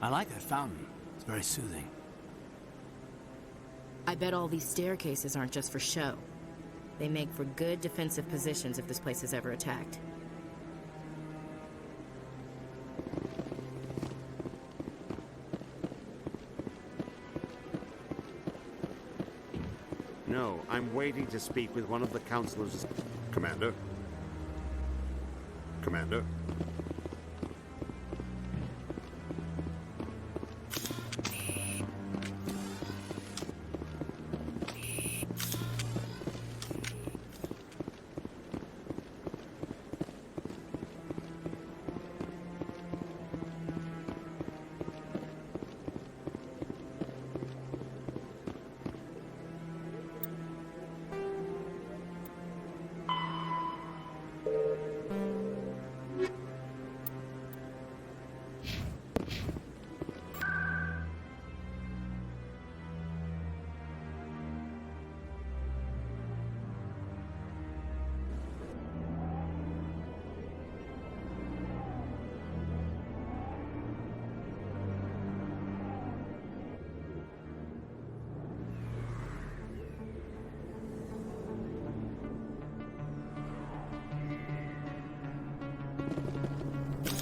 I like that fountain. It's very soothing. I bet all these staircases aren't just for show. They make for good defensive positions if this place is ever attacked. No, I'm waiting to speak with one of the counselors. Commander? Commander?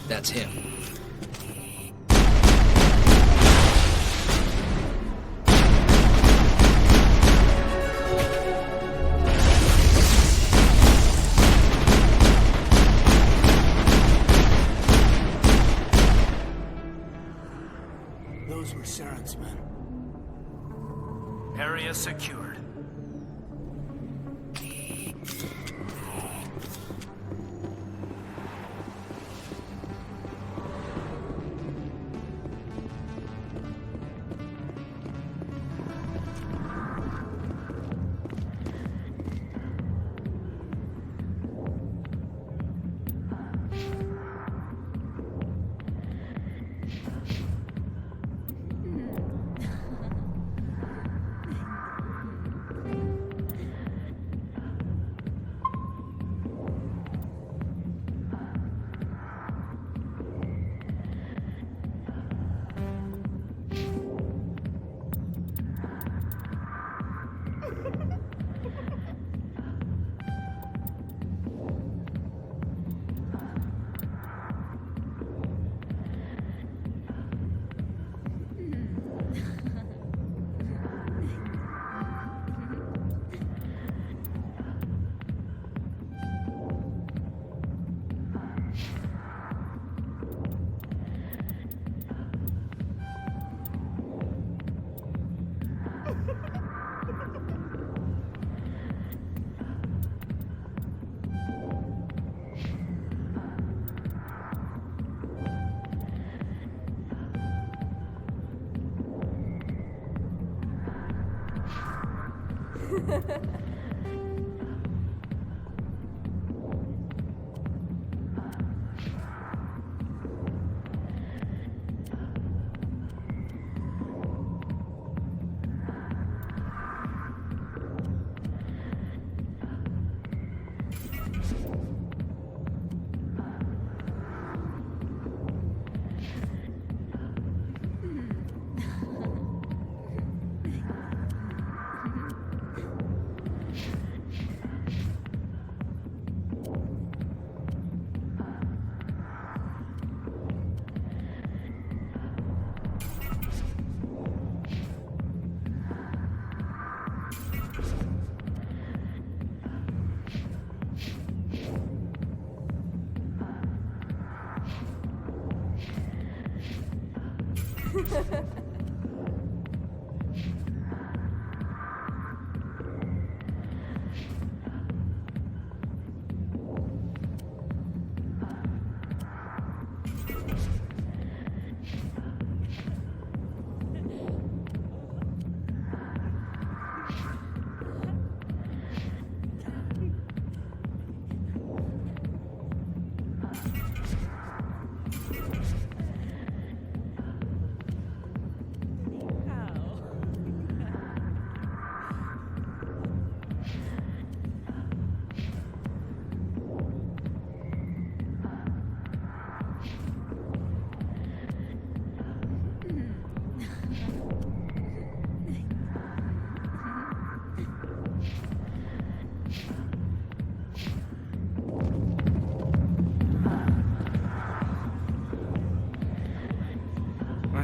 That's him. Those were Saren's men. Area secured.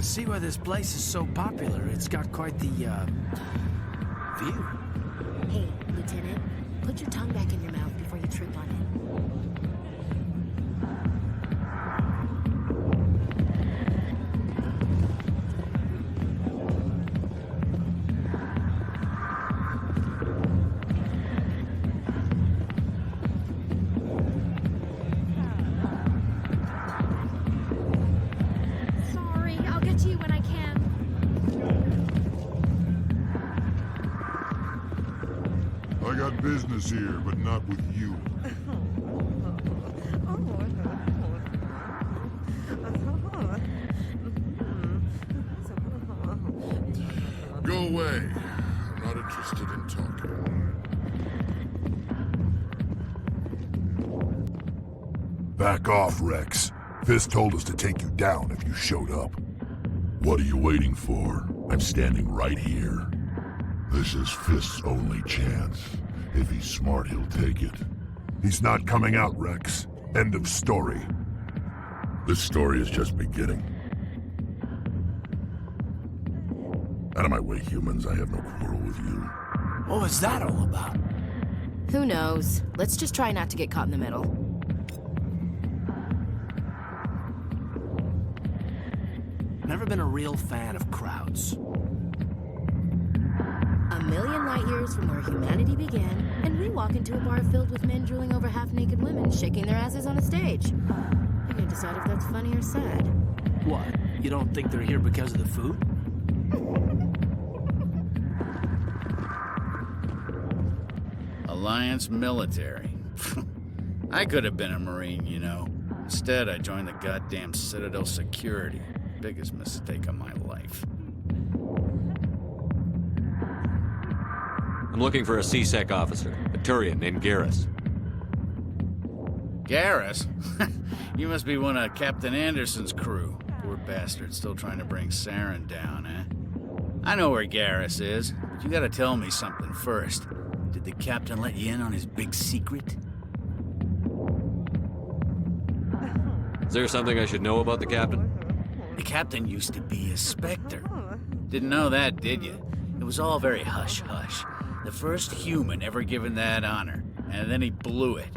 see why this place is so popular. It's got quite the, view. Hey, Lieutenant, put your tongue back in your mouth before you trip on it. Sorry, I'll get to you when I can. I got business here, but not with you. Go away. I'm not interested in talking. Back off, Rex. Fist told us to take you down if you showed up. What are you waiting for? I'm standing right here. This is Fist's only chance. If he's smart, he'll take it. He's not coming out, Rex. End of story. This story is just beginning. Out of my way, humans. I have no quarrel with you. What was that all about? Who knows? Let's just try not to get caught in the middle. Never been a real fan of crowds. A million light years from where humanity began, and we walk into a bar filled with men drooling over half-naked women shaking their asses on a stage. You can decide if that's funny or sad. What? You don't think they're here because of the food? Alliance military. I could have been a Marine, you know. Instead, I joined the goddamn Citadel security. Biggest mistake of my life. I'm looking for a C-Sec officer, a Turian named Garrus. Garrus? You must be one of Captain Anderson's crew. Poor bastard, still trying to bring Saren down, eh? I know where Garrus is, but you gotta tell me something first. Did the captain let you in on his big secret? Is there something I should know about the captain? The captain used to be a Spectre. Didn't know that, did you? It was all very hush-hush. The first human ever given that honor, and then he blew it.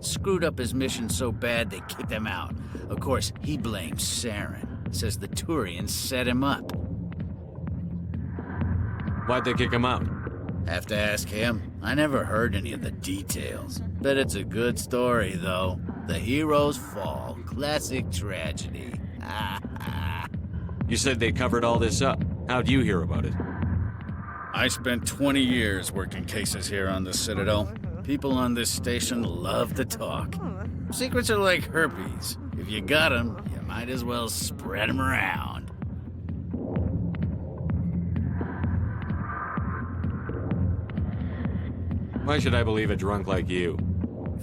Screwed up his mission so bad they kicked him out. Of course, he blames Saren. Says the Turians set him up. Why'd they kick him out? Have to ask him. I never heard any of the details. Bet it's a good story, though. The hero's fall. Classic tragedy. You said they covered all this up. How'd you hear about it? I spent 20 years working cases here on the Citadel. People on this station love to talk. Secrets are like herpes. If you got 'em, you might as well spread 'em around. Why should I believe a drunk like you?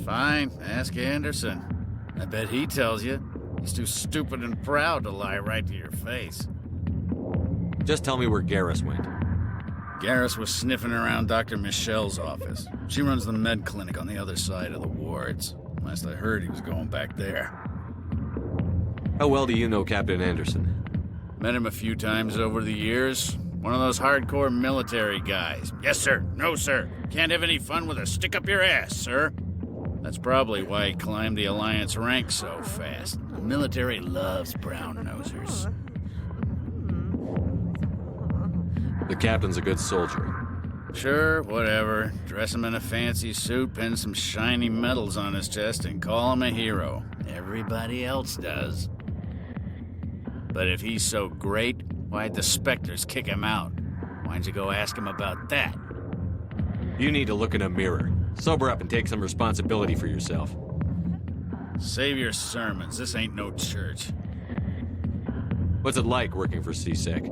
Fine, ask Anderson. I bet he tells you. He's too stupid and proud to lie right to your face. Just tell me where Garrus went. Garrus was sniffing around Dr. Michelle's office. She runs the med clinic on the other side of the wards. Last I heard, he was going back there. How well do you know Captain Anderson? Met him a few times over the years. One of those hardcore military guys. Yes, sir. No, sir. Can't have any fun with a stick up your ass, sir. That's probably why he climbed the Alliance ranks so fast. The military loves brown-nosers. The captain's a good soldier. Sure, whatever. Dress him in a fancy suit, pin some shiny medals on his chest, and call him a hero. Everybody else does. But if he's so great, why'd the Spectres kick him out? Why'd you go ask him about that? You need to look in a mirror. Sober up and take some responsibility for yourself. Save your sermons. This ain't no church. What's it like working for C-Sec?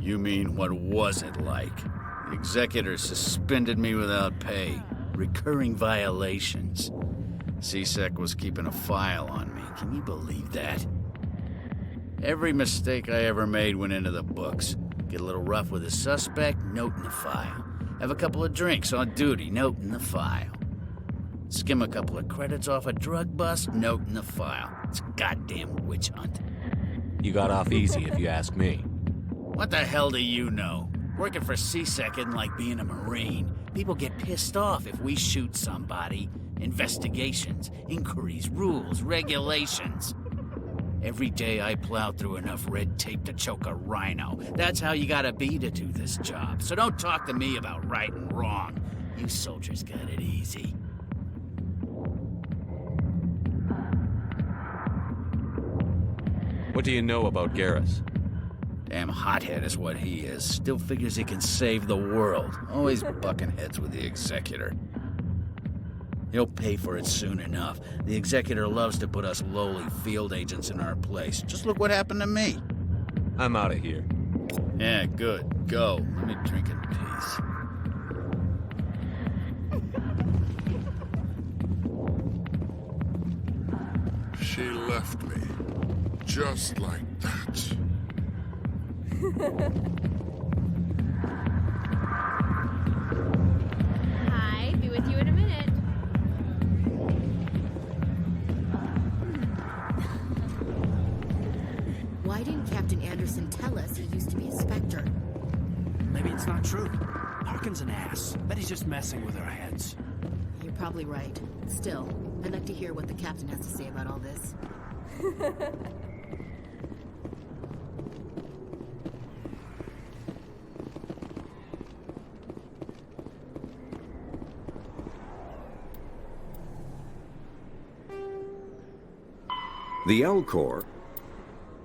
You mean, what was it like? The executors suspended me without pay. Recurring violations. C-Sec was keeping a file on me. Can you believe that? Every mistake I ever made went into the books. Get a little rough with a suspect, note in the file. Have a couple of drinks on duty, note in the file. Skim a couple of credits off a drug bust, note in the file. It's a goddamn witch hunt. You got off easy, if you ask me. What the hell do you know? Working for CSEC isn't like being a Marine. People get pissed off if we shoot somebody. Investigations, inquiries, rules, regulations. Every day I plow through enough red tape to choke a rhino. That's how you gotta be to do this job. So don't talk to me about right and wrong. You soldiers got it easy. What do you know about Garrus? Damn hothead is what he is. Still figures he can save the world. Always bucking heads with the Executor. He'll pay for it soon enough. The Executor loves to put us lowly field agents in our place. Just look what happened to me. I'm out of here. Yeah, good. Go. Let me drink in peace. She left me. Just like that. Hi, be with you in a minute. Why didn't Captain Anderson tell us he used to be a Spectre? Maybe it's not true. Harkin's an ass. Bet he's just messing with our heads. You're probably right. Still, I'd like to hear what the captain has to say about all this. The Elcor.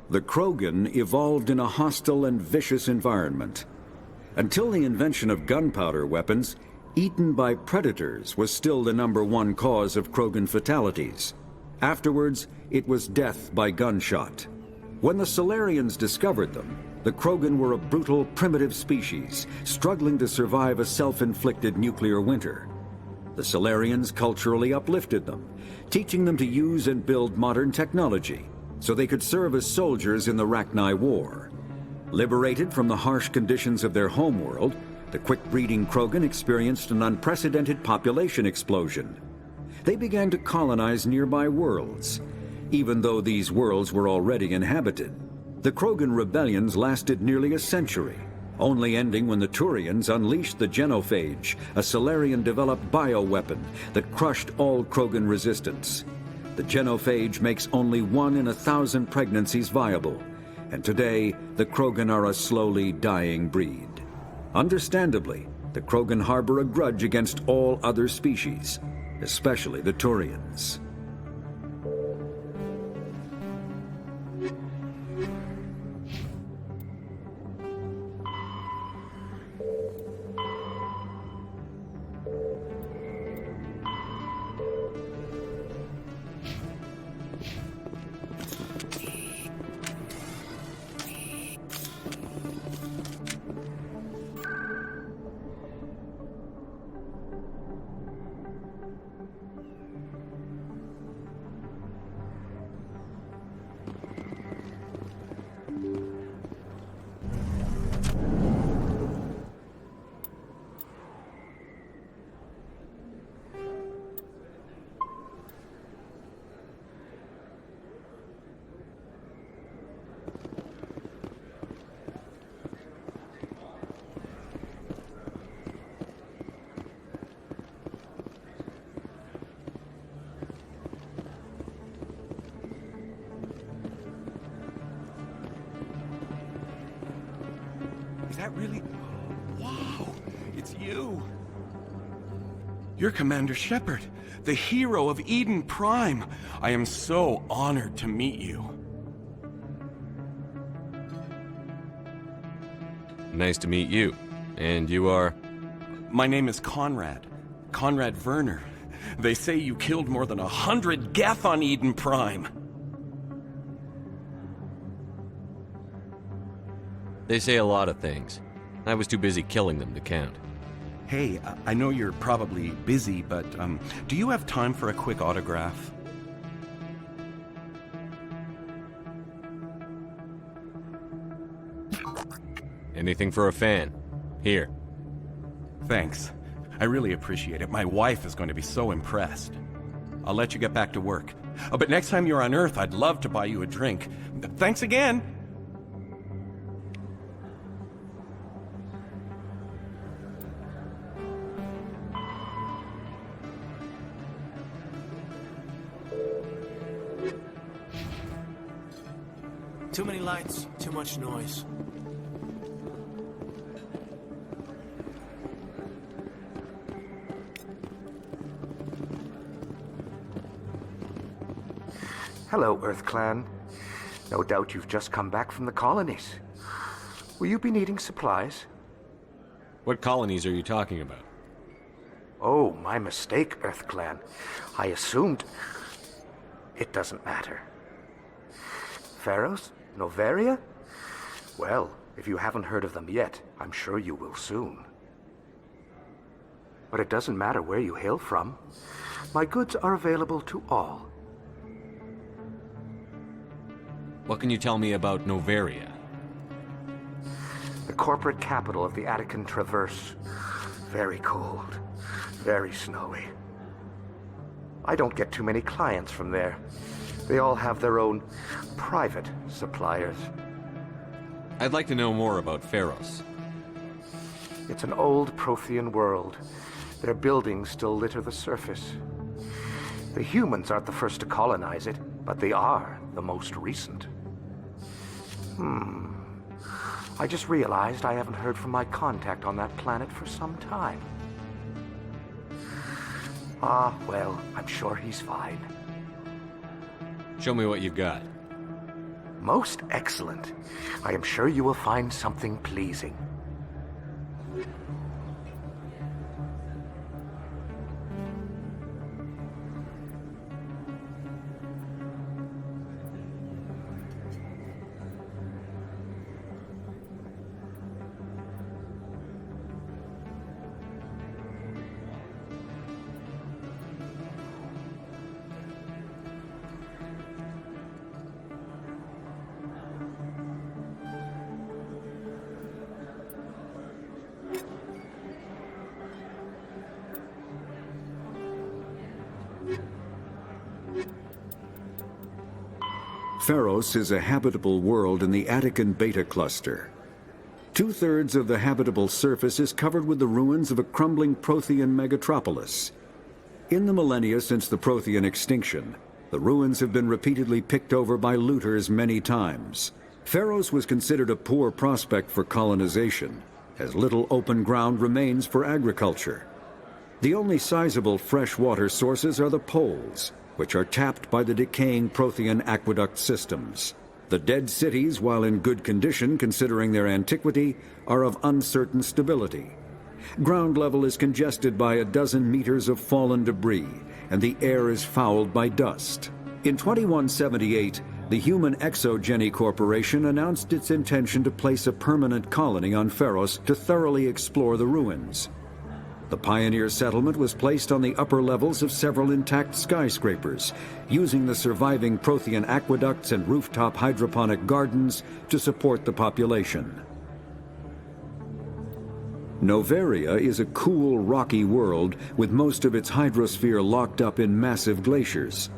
The Krogan evolved in a hostile and vicious environment. Until the invention of gunpowder weapons, eaten by predators was still the #1 cause of Krogan fatalities. Afterwards, it was death by gunshot. When the Solarians discovered them, the Krogan were a brutal, primitive species, struggling to survive a self-inflicted nuclear winter. The Solarians culturally uplifted them, teaching them to use and build modern technology, so they could serve as soldiers in the Rachni War. Liberated from the harsh conditions of their homeworld, the quick-breeding Krogan experienced an unprecedented population explosion. They began to colonize nearby worlds. Even though these worlds were already inhabited, the Krogan rebellions lasted nearly a century, only ending when the Turians unleashed the Genophage, a Solarian-developed bioweapon that crushed all Krogan resistance. The Genophage makes only 1 in 1,000 pregnancies viable, and today the Krogan are a slowly dying breed. Understandably, the Krogan harbor a grudge against all other species, especially the Turians. Is that really? Wow, it's you. You're Commander Shepard, the hero of Eden Prime. I am so honored to meet you. Nice to meet you. And you are? My name is Conrad. Conrad Werner. They say you killed more than 100 Geth on Eden Prime. They say a lot of things. I was too busy killing them to count. Hey, I know you're probably busy, but do you have time for a quick autograph? Anything for a fan. Here. Thanks. I really appreciate it. My wife is going to be so impressed. I'll let you get back to work. But next time you're on Earth, I'd love to buy you a drink. Thanks again! Too many lights, too much noise. Hello, Earth Clan. No doubt you've just come back from the colonies. Will you be needing supplies? What colonies are you talking about? Oh, my mistake, Earth Clan. I assumed... It doesn't matter. Pharos? Noveria? Well, if you haven't heard of them yet, I'm sure you will soon. But it doesn't matter where you hail from. My goods are available to all. What can you tell me about Noveria? The corporate capital of the Attican Traverse. Very cold. Very snowy. I don't get too many clients from there. They all have their own private suppliers. I'd like to know more about Pharos. It's an old Prothean world. Their buildings still litter the surface. The humans aren't the first to colonize it, but they are the most recent. I just realized I haven't heard from my contact on that planet for some time. Ah, well, I'm sure he's fine. Show me what you've got. Most excellent. I am sure you will find something pleasing. Pharos is a habitable world in the Attican Beta Cluster. 2/3 of the habitable surface is covered with the ruins of a crumbling Prothean megatropolis. In the millennia since the Prothean extinction, the ruins have been repeatedly picked over by looters many times. Pharos was considered a poor prospect for colonization, as little open ground remains for agriculture. The only sizable freshwater sources are the poles, which are tapped by the decaying Prothean aqueduct systems. The dead cities, while in good condition considering their antiquity, are of uncertain stability. Ground level is congested by a dozen meters of fallen debris, and the air is fouled by dust. In 2178, the Human Exogeny Corporation announced its intention to place a permanent colony on Pharos to thoroughly explore the ruins. The pioneer settlement was placed on the upper levels of several intact skyscrapers, using the surviving Prothean aqueducts and rooftop hydroponic gardens to support the population. Noveria is a cool, rocky world with most of its hydrosphere locked up in massive glaciers.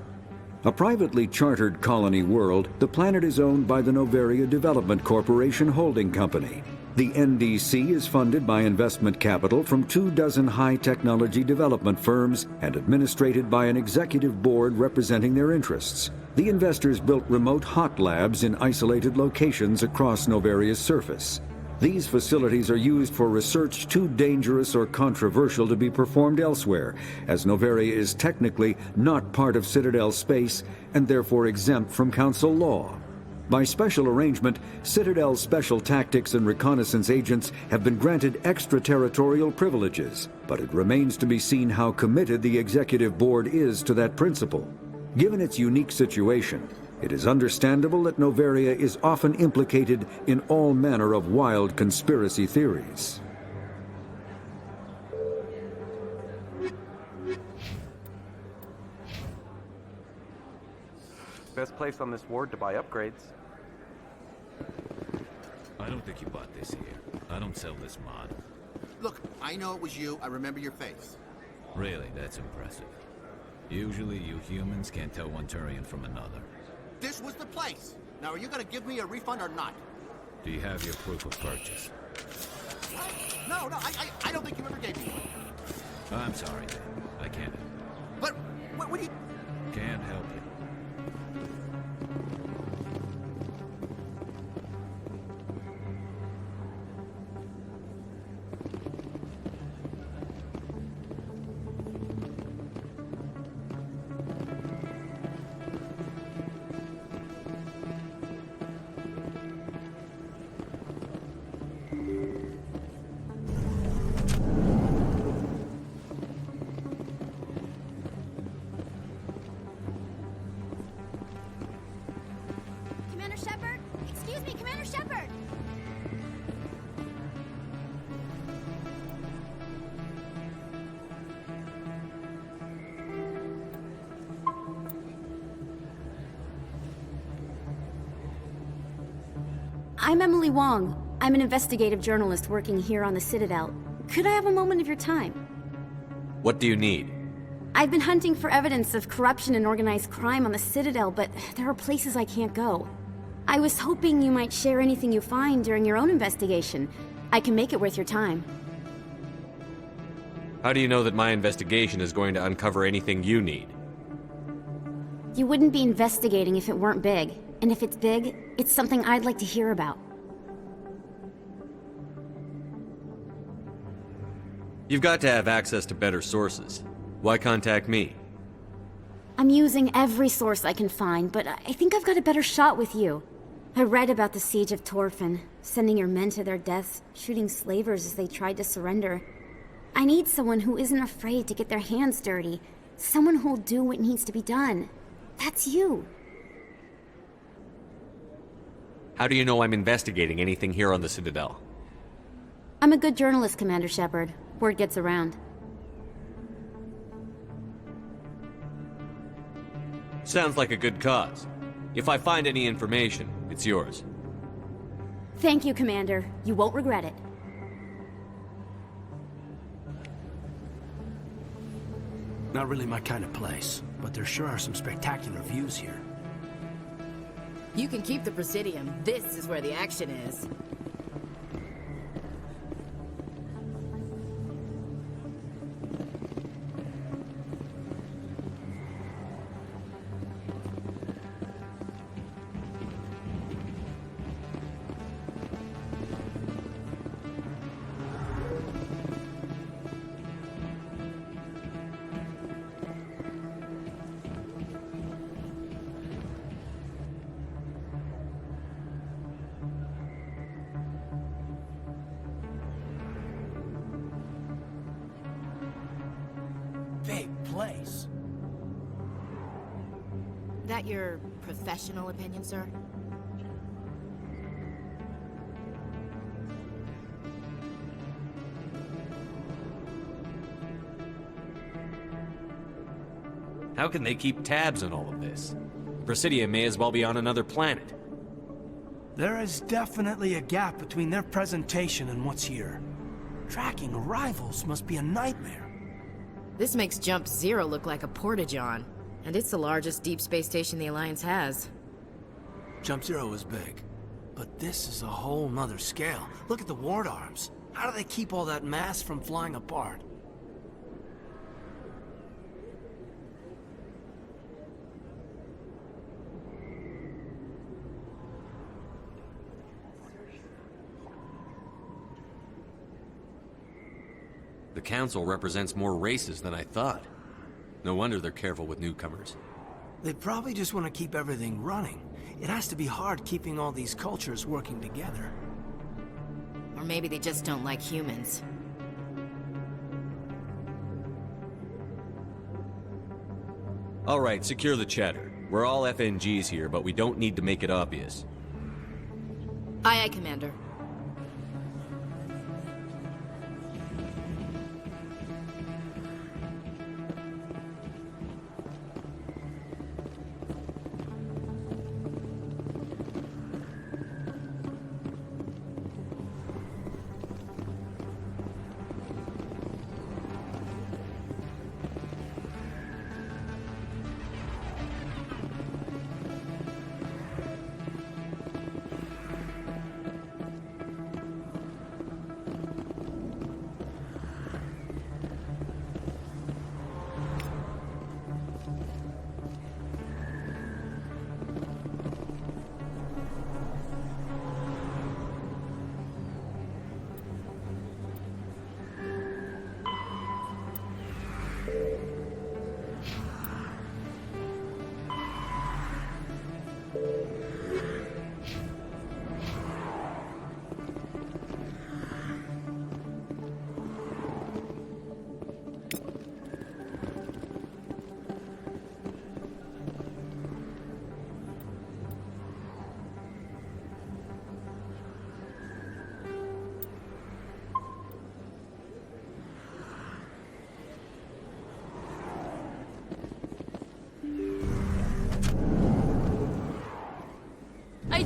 A privately chartered colony world, the planet is owned by the Noveria Development Corporation Holding Company. The NDC is funded by investment capital from 24 high-technology development firms and administrated by an executive board representing their interests. The investors built remote hot labs in isolated locations across Noveria's surface. These facilities are used for research too dangerous or controversial to be performed elsewhere, as Noveria is technically not part of Citadel space and therefore exempt from Council law. By special arrangement, Citadel's special tactics and reconnaissance agents have been granted extraterritorial privileges, but it remains to be seen how committed the executive board is to that principle. Given its unique situation, it is understandable that Noveria is often implicated in all manner of wild conspiracy theories. Best place on this ward to buy upgrades. I don't think you bought this here. I don't sell this mod. Look, I know it was you. I remember your face. Really, that's impressive. Usually you humans can't tell one Turian from another. This was the place. Now, are you gonna give me a refund or not? Do you have your proof of purchase? No, I don't think you ever gave me one. I'm sorry, then. I can't. But, what do you... Can't help you. Commander Shepard? Excuse me, Commander Shepard! I'm Emily Wong. I'm an investigative journalist working here on the Citadel. Could I have a moment of your time? What do you need? I've been hunting for evidence of corruption and organized crime on the Citadel, but there are places I can't go. I was hoping you might share anything you find during your own investigation. I can make it worth your time. How do you know that my investigation is going to uncover anything you need? You wouldn't be investigating if it weren't big. And if it's big, it's something I'd like to hear about. You've got to have access to better sources. Why contact me? I'm using every source I can find, but I think I've got a better shot with you. I read about the siege of Torfin, sending your men to their deaths, shooting slavers as they tried to surrender. I need someone who isn't afraid to get their hands dirty. Someone who'll do what needs to be done. That's you. How do you know I'm investigating anything here on the Citadel? I'm a good journalist, Commander Shepard. Word gets around. Sounds like a good cause. If I find any information, it's yours. Thank you, Commander. You won't regret it. Not really my kind of place, but there sure are some spectacular views here. You can keep the Presidium. This is where the action is. Big place. That your professional opinion, sir? How can they keep tabs on all of this? Presidium may as well be on another planet. There is definitely a gap between their presentation and what's here. Tracking arrivals must be a nightmare. This makes Jump Zero look like a porta-john, and it's the largest deep space station the Alliance has. Jump Zero is big, but this is a whole nother scale. Look at the ward arms. How do they keep all that mass from flying apart? The Council represents more races than I thought. No wonder they're careful with newcomers. They probably just want to keep everything running. It has to be hard keeping all these cultures working together. Or maybe they just don't like humans. All right, secure the chatter. We're all FNGs here, but we don't need to make it obvious. Aye, aye, Commander.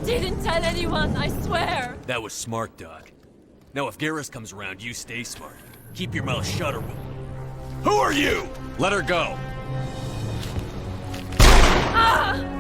didn't tell anyone, I swear! That was smart, Doc. Now if Garrus comes around, you stay smart. Keep your mouth shut or we'll... Who are you? Let her go! Ah!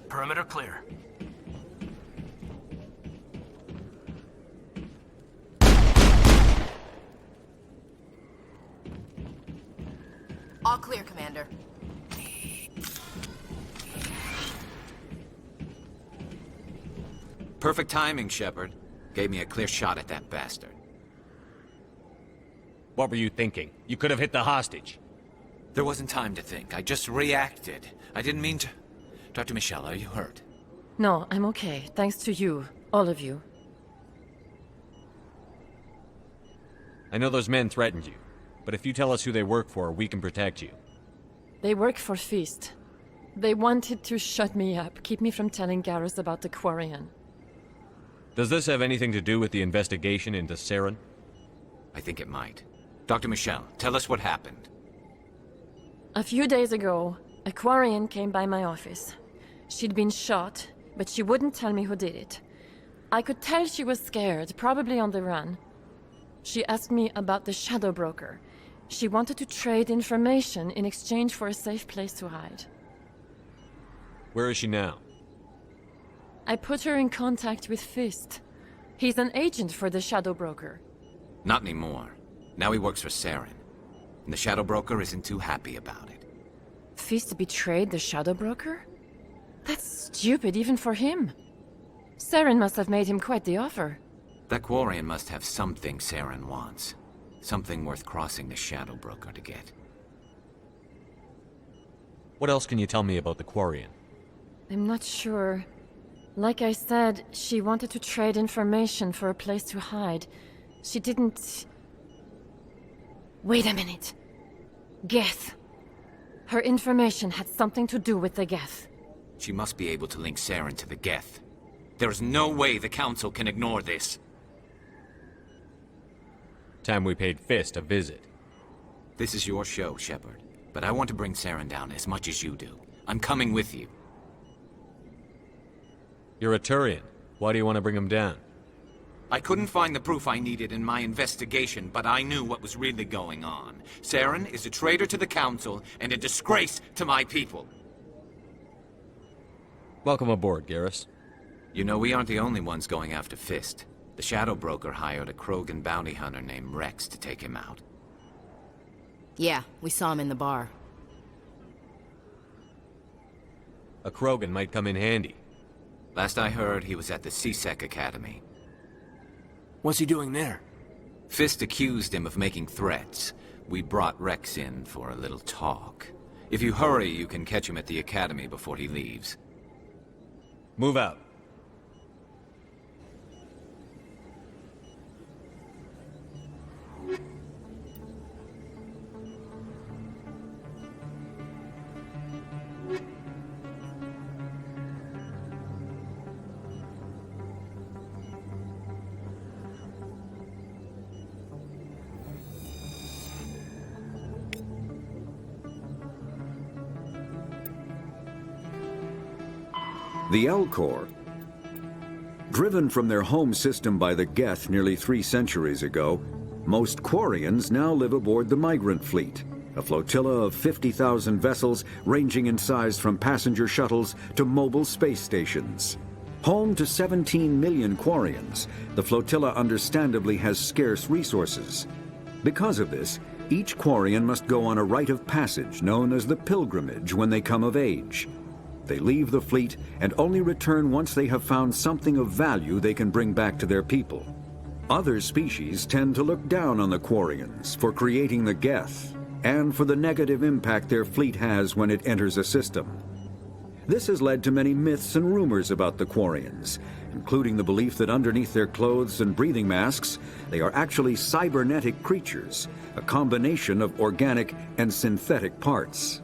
Perimeter clear. All clear, Commander. Perfect timing, Shepard. Gave me a clear shot at that bastard. What were you thinking? You could have hit the hostage. There wasn't time to think. I just reacted. I didn't mean to... Dr. Michelle, are you hurt? No, I'm okay. Thanks to you. All of you. I know those men threatened you, but if you tell us who they work for, we can protect you. They work for Feast. They wanted to shut me up, keep me from telling Garrus about the Quarian. Does this have anything to do with the investigation into Saren? I think it might. Dr. Michelle, tell us what happened. A few days ago, a Quarian came by my office. She'd been shot, but she wouldn't tell me who did it. I could tell she was scared, probably on the run. She asked me about the Shadow Broker. She wanted to trade information in exchange for a safe place to hide. Where is she now? I put her in contact with Fist. He's an agent for the Shadow Broker. Not anymore. Now he works for Saren. And the Shadow Broker isn't too happy about it. Fist betrayed the Shadow Broker? That's stupid even for him. Saren must have made him quite the offer. That Quarian must have something Saren wants. Something worth crossing the Shadow Broker to get. What else can you tell me about the Quarian? I'm not sure. Like I said, she wanted to trade information for a place to hide. She didn't... Wait a minute. Geth. Her information had something to do with the Geth. She must be able to link Saren to the Geth. There's no way the Council can ignore this. Time we paid Fist a visit. This is your show, Shepard. But I want to bring Saren down as much as you do. I'm coming with you. You're a Turian. Why do you want to bring him down? I couldn't find the proof I needed in my investigation, but I knew what was really going on. Saren is a traitor to the Council and a disgrace to my people. Welcome aboard, Garrus. You know, we aren't the only ones going after Fist. The Shadow Broker hired a Krogan bounty hunter named Rex to take him out. Yeah, we saw him in the bar. A Krogan might come in handy. Last I heard, he was at the C-Sec Academy. What's he doing there? Fist accused him of making threats. We brought Rex in for a little talk. If you hurry, you can catch him at the Academy before he leaves. Move out. The Elcor, driven from their home system by the Geth nearly 3 centuries ago, most Quarians now live aboard the Migrant Fleet, a flotilla of 50,000 vessels ranging in size from passenger shuttles to mobile space stations. Home to 17 million Quarians, the flotilla understandably has scarce resources. Because of this, each Quarian must go on a rite of passage known as the Pilgrimage when they come of age. They leave the fleet and only return once they have found something of value they can bring back to their people. Other species tend to look down on the Quarians for creating the Geth. and for the negative impact their fleet has when it enters a system. This has led to many myths and rumors about the Quarians, including the belief that underneath their clothes and breathing masks, they are actually cybernetic creatures, a combination of organic and synthetic parts.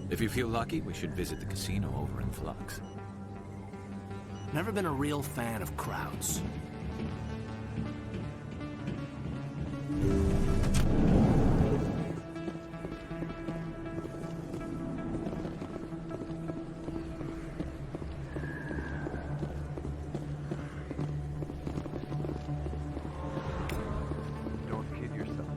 If you feel lucky, we should visit the casino over in Flux. Never been a real fan of crowds. Don't kid yourself.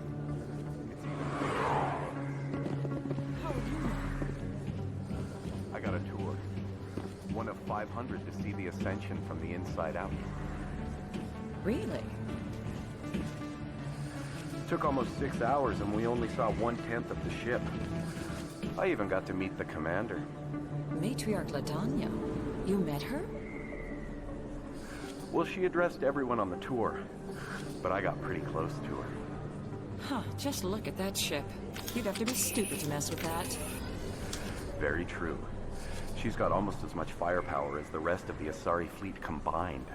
I got a tour. One of 500 to see the Ascension from the inside out. Really? Took almost 6 hours and we only saw 1/10 of the ship. I even got to meet the commander. Matriarch Ladanya. You met her? Well, she addressed everyone on the tour, but I got pretty close to her. Huh, just look at that ship. You'd have to be stupid to mess with that. Very true. She's got almost as much firepower as the rest of the Asari fleet combined.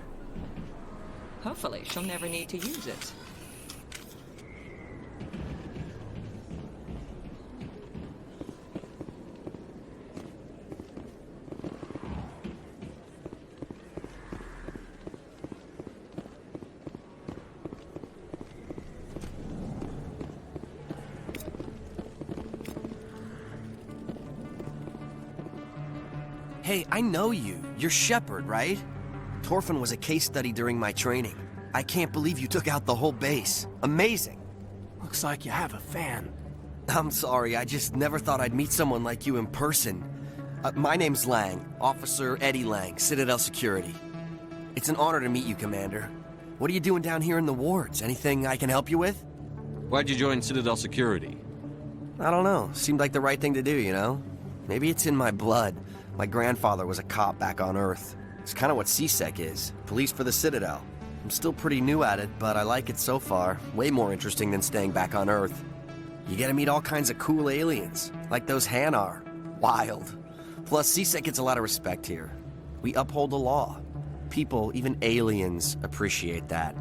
Hopefully, she'll never need to use it. Hey, I know you. You're Shepard, right? Torfin was a case study during my training. I can't believe you took out the whole base. Amazing. Looks like you have a fan. I'm sorry, I just never thought I'd meet someone like you in person. My name's Lang, Officer Eddie Lang, Citadel Security. It's an honor to meet you, Commander. What are you doing down here in the wards? Anything I can help you with? Why'd you join Citadel Security? I don't know. Seemed like the right thing to do, you know? Maybe it's in my blood. My grandfather was a cop back on Earth. It's kind of what CSEC is. Police for the Citadel. I'm still pretty new at it, but I like it so far. Way more interesting than staying back on Earth. You get to meet all kinds of cool aliens, like those Hanar. Wild. Plus, CSEC gets a lot of respect here. We uphold the law. People, even aliens, appreciate that.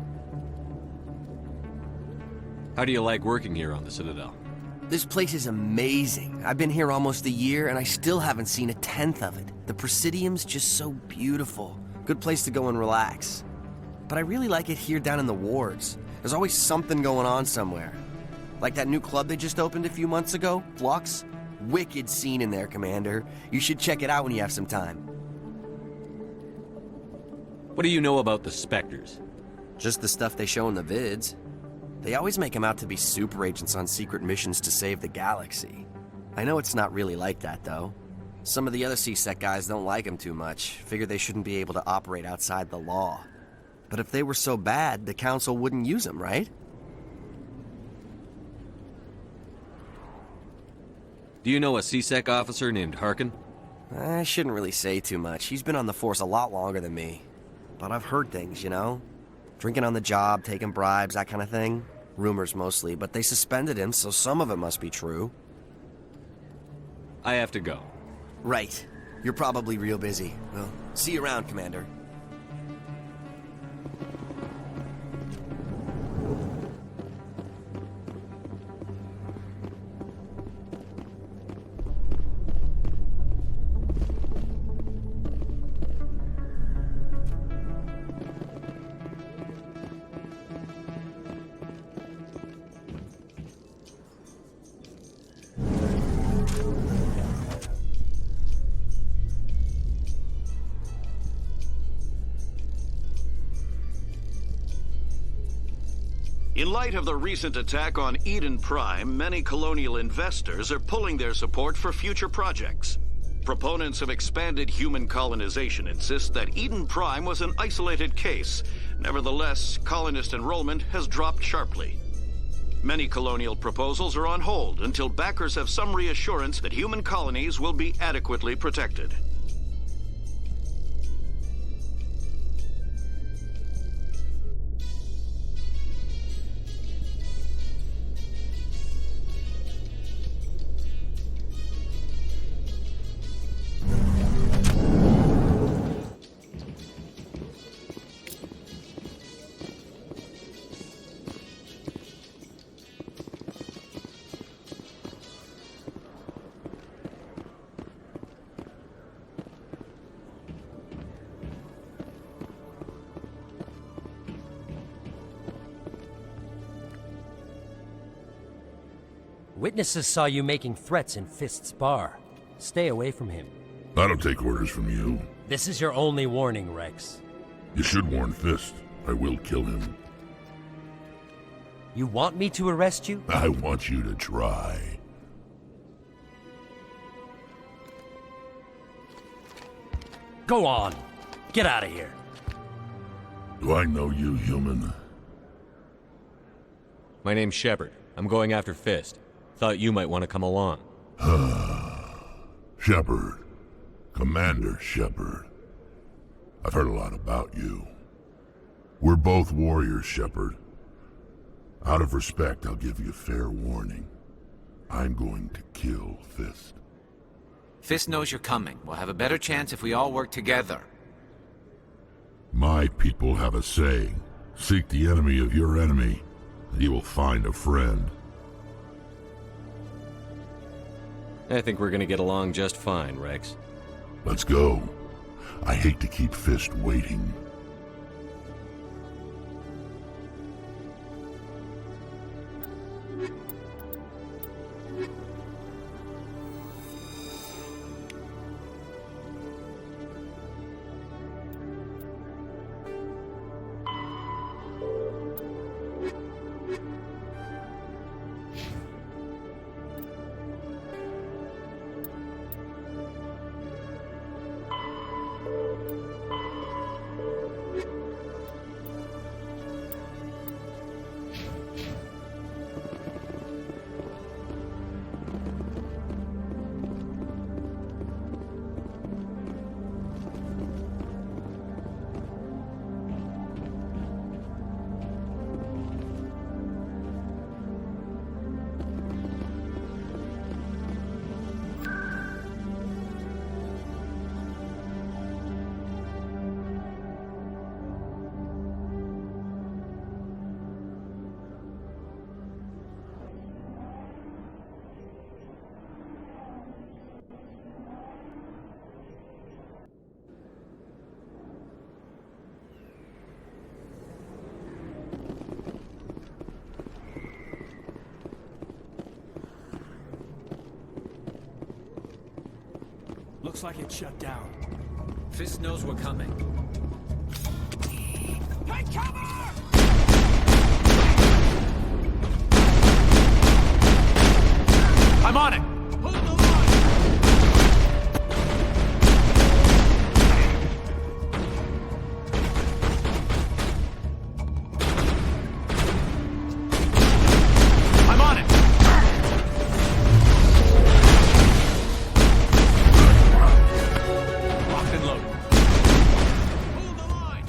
How do you like working here on the Citadel? This place is amazing. I've been here almost a year, and I still haven't seen a tenth of it. The Presidium's just so beautiful. Good place to go and relax. But I really like it here down in the wards. There's always something going on somewhere. Like that new club they just opened a few months ago, Flux. Wicked scene in there, Commander. You should check it out when you have some time. What do you know about the Spectres? Just the stuff they show in the vids. They always make them out to be super agents on secret missions to save the galaxy. I know it's not really like that, though. Some of the other CSEC guys don't like them too much, figure they shouldn't be able to operate outside the law. But if they were so bad, the Council wouldn't use them, right? Do you know a CSEC officer named Harkin? I shouldn't really say too much. He's been on the force a lot longer than me. But I've heard things, you know? Drinking on the job, taking bribes, that kind of thing. Rumors mostly, but they suspended him, so some of it must be true. I have to go. Right. You're probably real busy. Well, see you around, Commander. In light of the recent attack on Eden Prime, many colonial investors are pulling their support for future projects. Proponents of expanded human colonization insist that Eden Prime was an isolated case. Nevertheless, colonist enrollment has dropped sharply. Many colonial proposals are on hold until backers have some reassurance that human colonies will be adequately protected. Witnesses saw you making threats in Fist's bar. Stay away from him. I don't take orders from you. This is your only warning, Rex. You should warn Fist. I will kill him. You want me to arrest you? I want you to try. Go on. Get out of here. Do I know you, human? My name's Shepard. I'm going after Fist. Thought you might want to come along. Shepard. Commander Shepard. I've heard a lot about you. We're both warriors, Shepard. Out of respect, I'll give you fair warning. I'm going to kill Fist. Fist knows you're coming. We'll have a better chance if we all work together. My people have a saying. Seek the enemy of your enemy, and you will find a friend. I think we're gonna get along just fine, Rex. Let's go. I hate to keep Fist waiting. Looks like it's shut down. Fist knows we're coming. Take cover! I'm on it! Hold the line! I'm on it! Locked and loaded. Hold the line!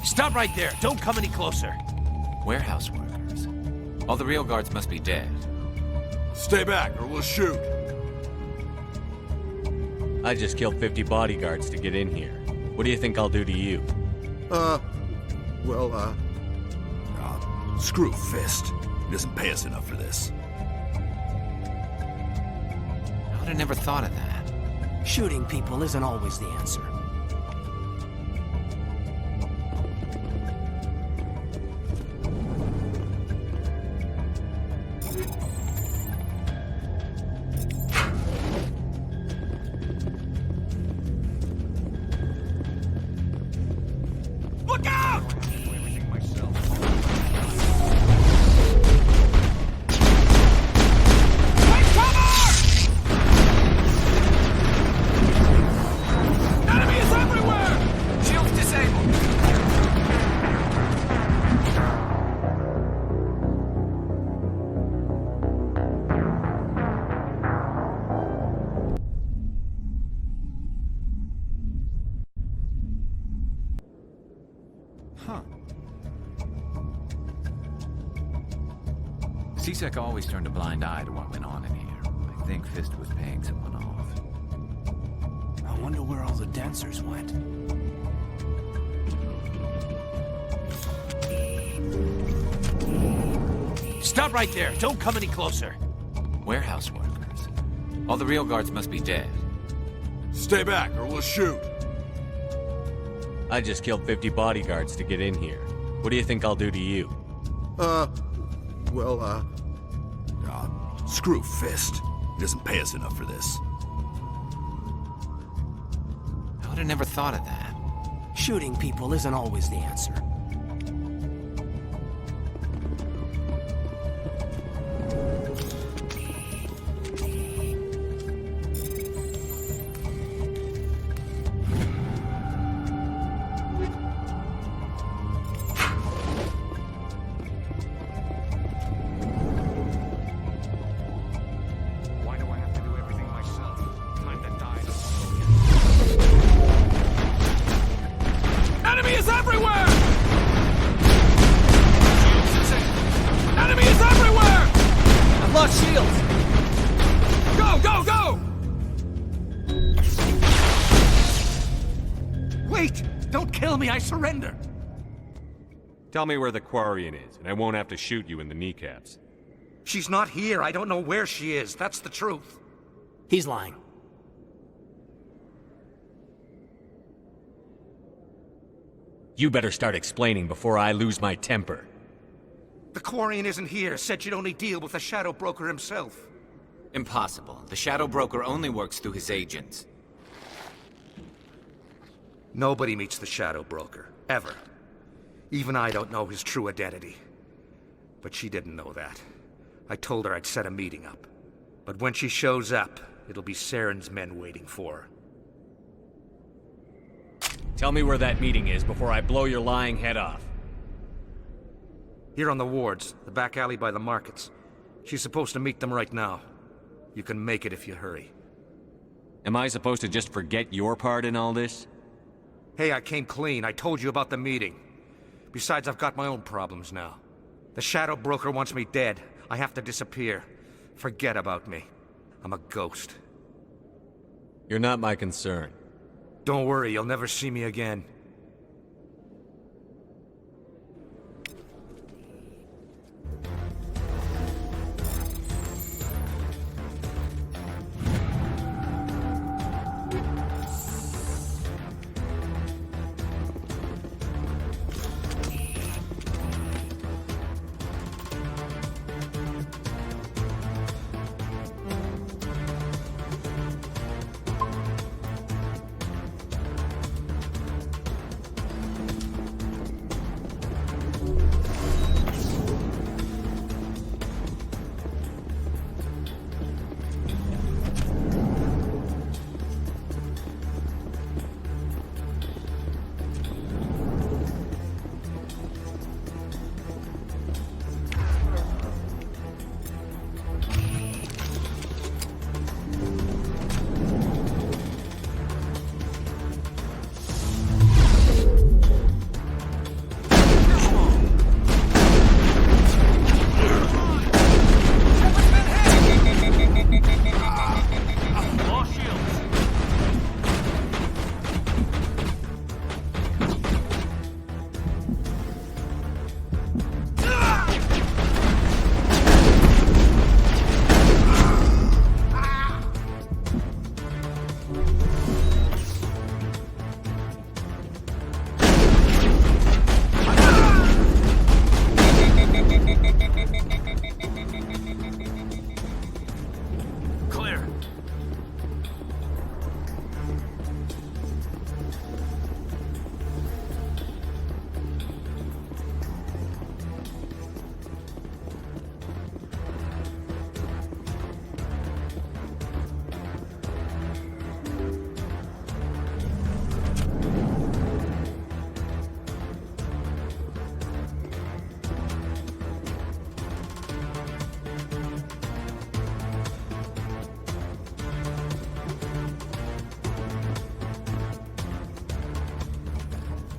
Stop right there! Don't come any closer! Warehouse workers. All the real guards must be dead. Stay back, or we'll shoot. I just killed 50 bodyguards to get in here. What do you think I'll do to you? Screw Fist. He doesn't pay us enough for this. I would have never thought of that. Shooting people isn't always the answer. Look out! Enemy is everywhere! Shields disabled! Huh. CSEC always turned a blind eye to what went on in here. I think Fist was paying someone off. I wonder where all the dancers went. Stop right there! Don't come any closer! Warehouse workers. All the real guards must be dead. Stay back, or we'll shoot. I just killed 50 bodyguards to get in here. What do you think I'll do to you? Screw Fist. He doesn't pay us enough for this. I would have never thought of that. Shooting people isn't always the answer. Why do I have to do everything myself? Time to die. Enemy is everywhere! Enemy is everywhere! I've lost shields! Go, go, go! Wait! Don't kill me, I surrender! Tell me where the Quarian is, and I won't have to shoot you in the kneecaps. She's not here. I don't know where she is. That's the truth. He's lying. You better start explaining before I lose my temper. The Quarian isn't here. Said she'd only deal with the Shadow Broker himself. Impossible. The Shadow Broker only works through his agents. Nobody meets the Shadow Broker. Ever. Even I don't know his true identity. But she didn't know that. I told her I'd set a meeting up. But when she shows up, it'll be Saren's men waiting for her. Tell me where that meeting is before I blow your lying head off. Here on the wards, the back alley by the markets. She's supposed to meet them right now. You can make it if you hurry. Am I supposed to just forget your part in all this? Hey, I came clean. I told you about the meeting. Besides, I've got my own problems now. The Shadow Broker wants me dead. I have to disappear. Forget about me. I'm a ghost. You're not my concern. Don't worry, you'll never see me again.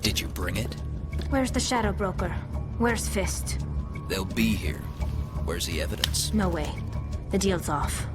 Did you bring it? Where's the Shadow Broker? Where's Fist? They'll be here. Where's the evidence? No way. The deal's off.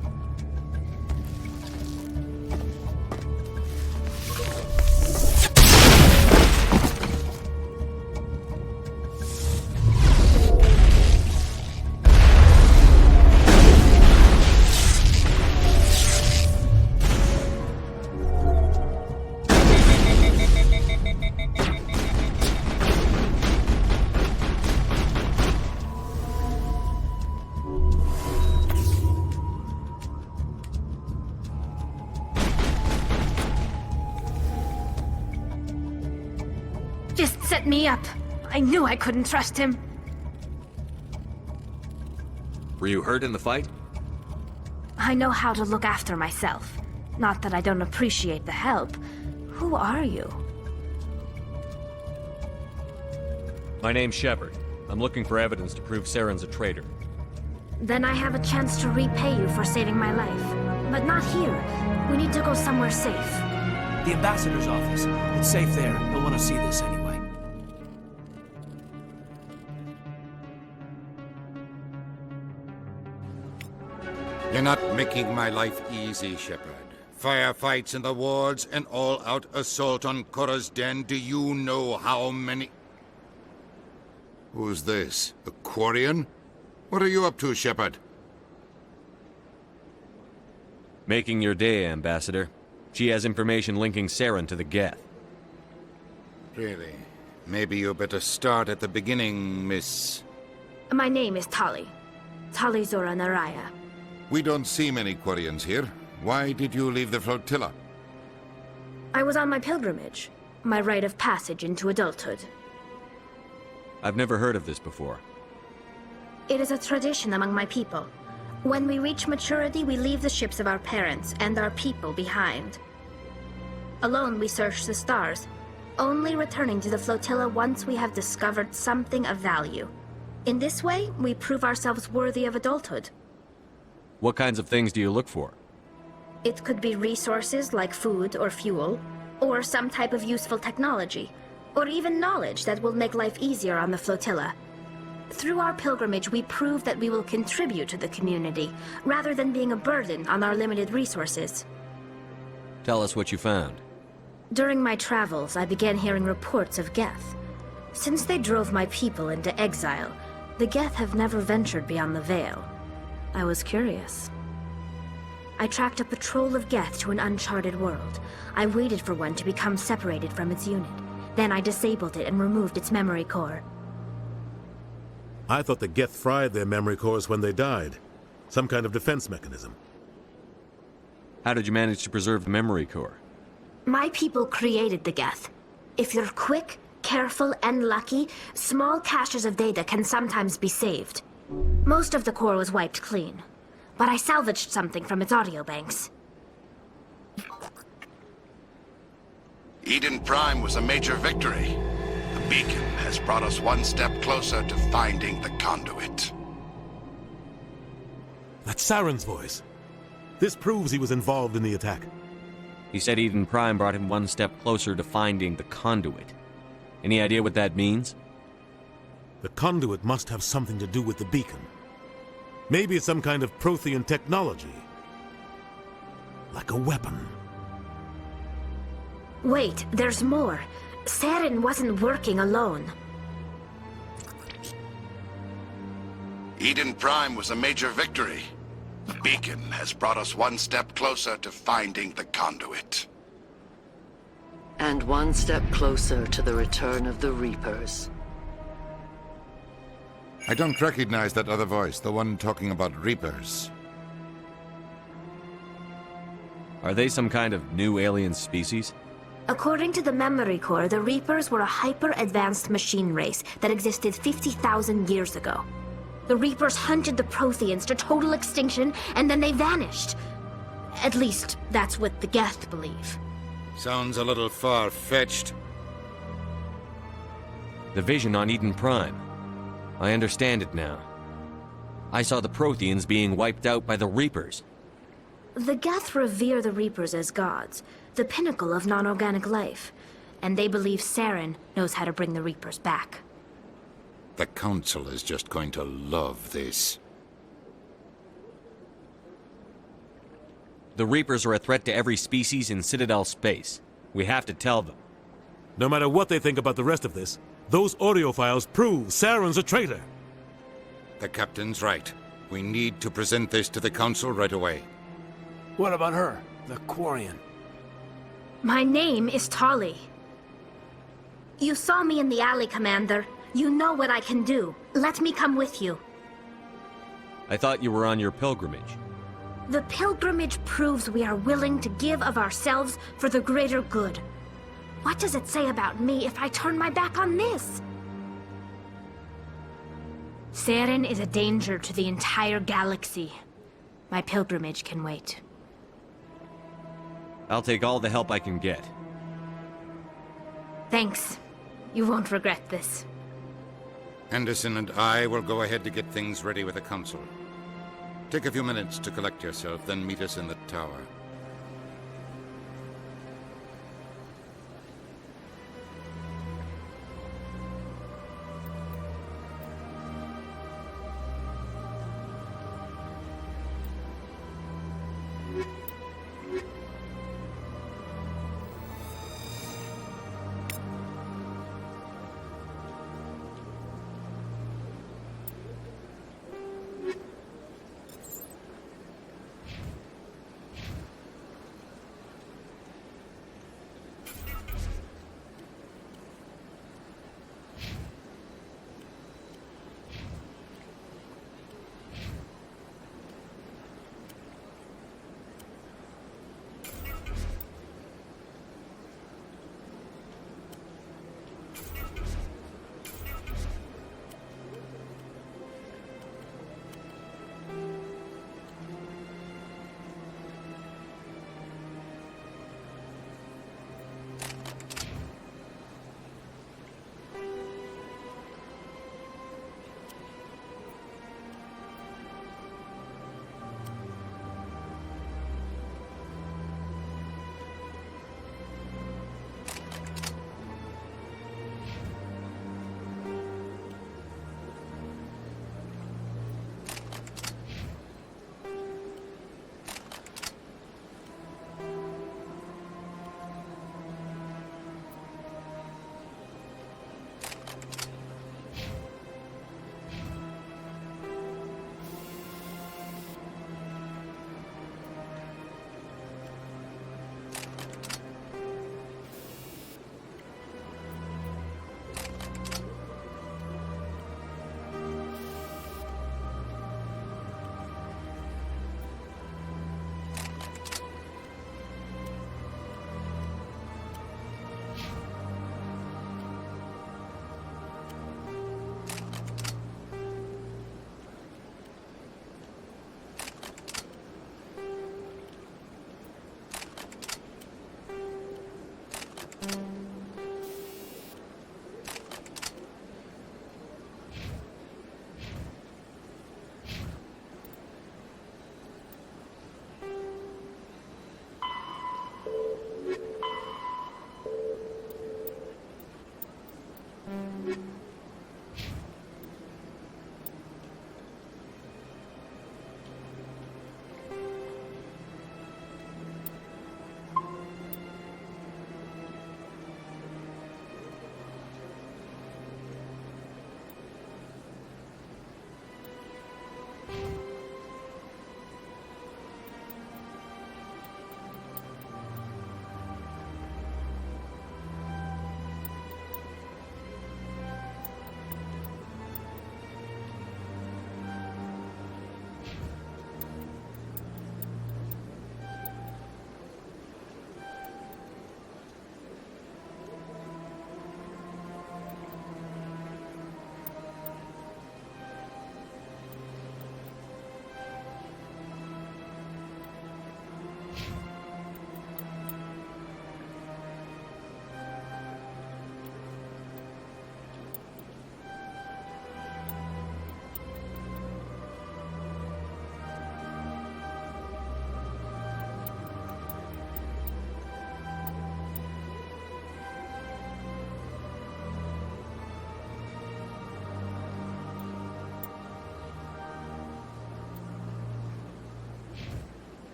Just set me up. I knew I couldn't trust him. Were you hurt in the fight? I know how to look after myself. Not that I don't appreciate the help. Who are you? My name's Shepard. I'm looking for evidence to prove Saren's a traitor. Then I have a chance to repay you for saving my life. But not here. We need to go somewhere safe. The ambassador's office. It's safe there. He'll want to see this anyway. You're not making my life easy, Shepard. Firefights in the wards, an all-out assault on Korra's den. Do you know how many... Who's this? A Quarian? What are you up to, Shepard? Making your day, Ambassador. She has information linking Saren to the Geth. Really? Maybe you better start at the beginning, Miss... My name is Tali. Tali Zora Naraya. We don't see many Quarians here. Why did you leave the flotilla? I was on my pilgrimage. My rite of passage into adulthood. I've never heard of this before. It is a tradition among my people. When we reach maturity, we leave the ships of our parents and our people behind. Alone, we search the stars, only returning to the flotilla once we have discovered something of value. In this way, we prove ourselves worthy of adulthood. What kinds of things do you look for? It could be resources like food or fuel, or some type of useful technology, or even knowledge that will make life easier on the flotilla. Through our pilgrimage, we prove that we will contribute to the community, rather than being a burden on our limited resources. Tell us what you found. During my travels, I began hearing reports of Geth. Since they drove my people into exile, the Geth have never ventured beyond the Veil. I was curious. I tracked a patrol of Geth to an uncharted world. I waited for one to become separated from its unit. Then I disabled it and removed its memory core. I thought the Geth fried their memory cores when they died. Some kind of defense mechanism. How did you manage to preserve the memory core? My people created the Geth. If you're quick, careful, and lucky, small caches of data can sometimes be saved. Most of the core was wiped clean, but I salvaged something from its audio banks. Eden Prime was a major victory. The beacon has brought us one step closer to finding the conduit. That's Saren's voice. This proves he was involved in the attack. He said Eden Prime brought him one step closer to finding the conduit. Any idea what that means? The conduit must have something to do with the beacon. Maybe it's some kind of Prothean technology. Like a weapon. Wait, there's more. Saren wasn't working alone. Eden Prime was a major victory. The beacon has brought us one step closer to finding the conduit. And one step closer to the return of the Reapers. I don't recognize that other voice, the one talking about Reapers. Are they some kind of new alien species? According to the memory core, the Reapers were a hyper-advanced machine race that existed 50,000 years ago. The Reapers hunted the Protheans to total extinction, and then they vanished. At least, that's what the Geth believe. Sounds a little far-fetched. The vision on Eden Prime. I understand it now. I saw the Protheans being wiped out by the Reapers. The Geth revere the Reapers as gods, the pinnacle of non-organic life, and they believe Saren knows how to bring the Reapers back. The Council is just going to love this. The Reapers are a threat to every species in Citadel space. We have to tell them. No matter what they think about the rest of this, those audio files prove Saren's a traitor. The Captain's right. We need to present this to the Council right away. What about her, the Quarian? My name is Tali. You saw me in the alley, Commander. You know what I can do. Let me come with you. I thought you were on your pilgrimage. The pilgrimage proves we are willing to give of ourselves for the greater good. What does it say about me if I turn my back on this? Saren is a danger to the entire galaxy. My pilgrimage can wait. I'll take all the help I can get. Thanks. You won't regret this. Henderson and I will go ahead to get things ready with the Council. Take a few minutes to collect yourself, then meet us in the tower.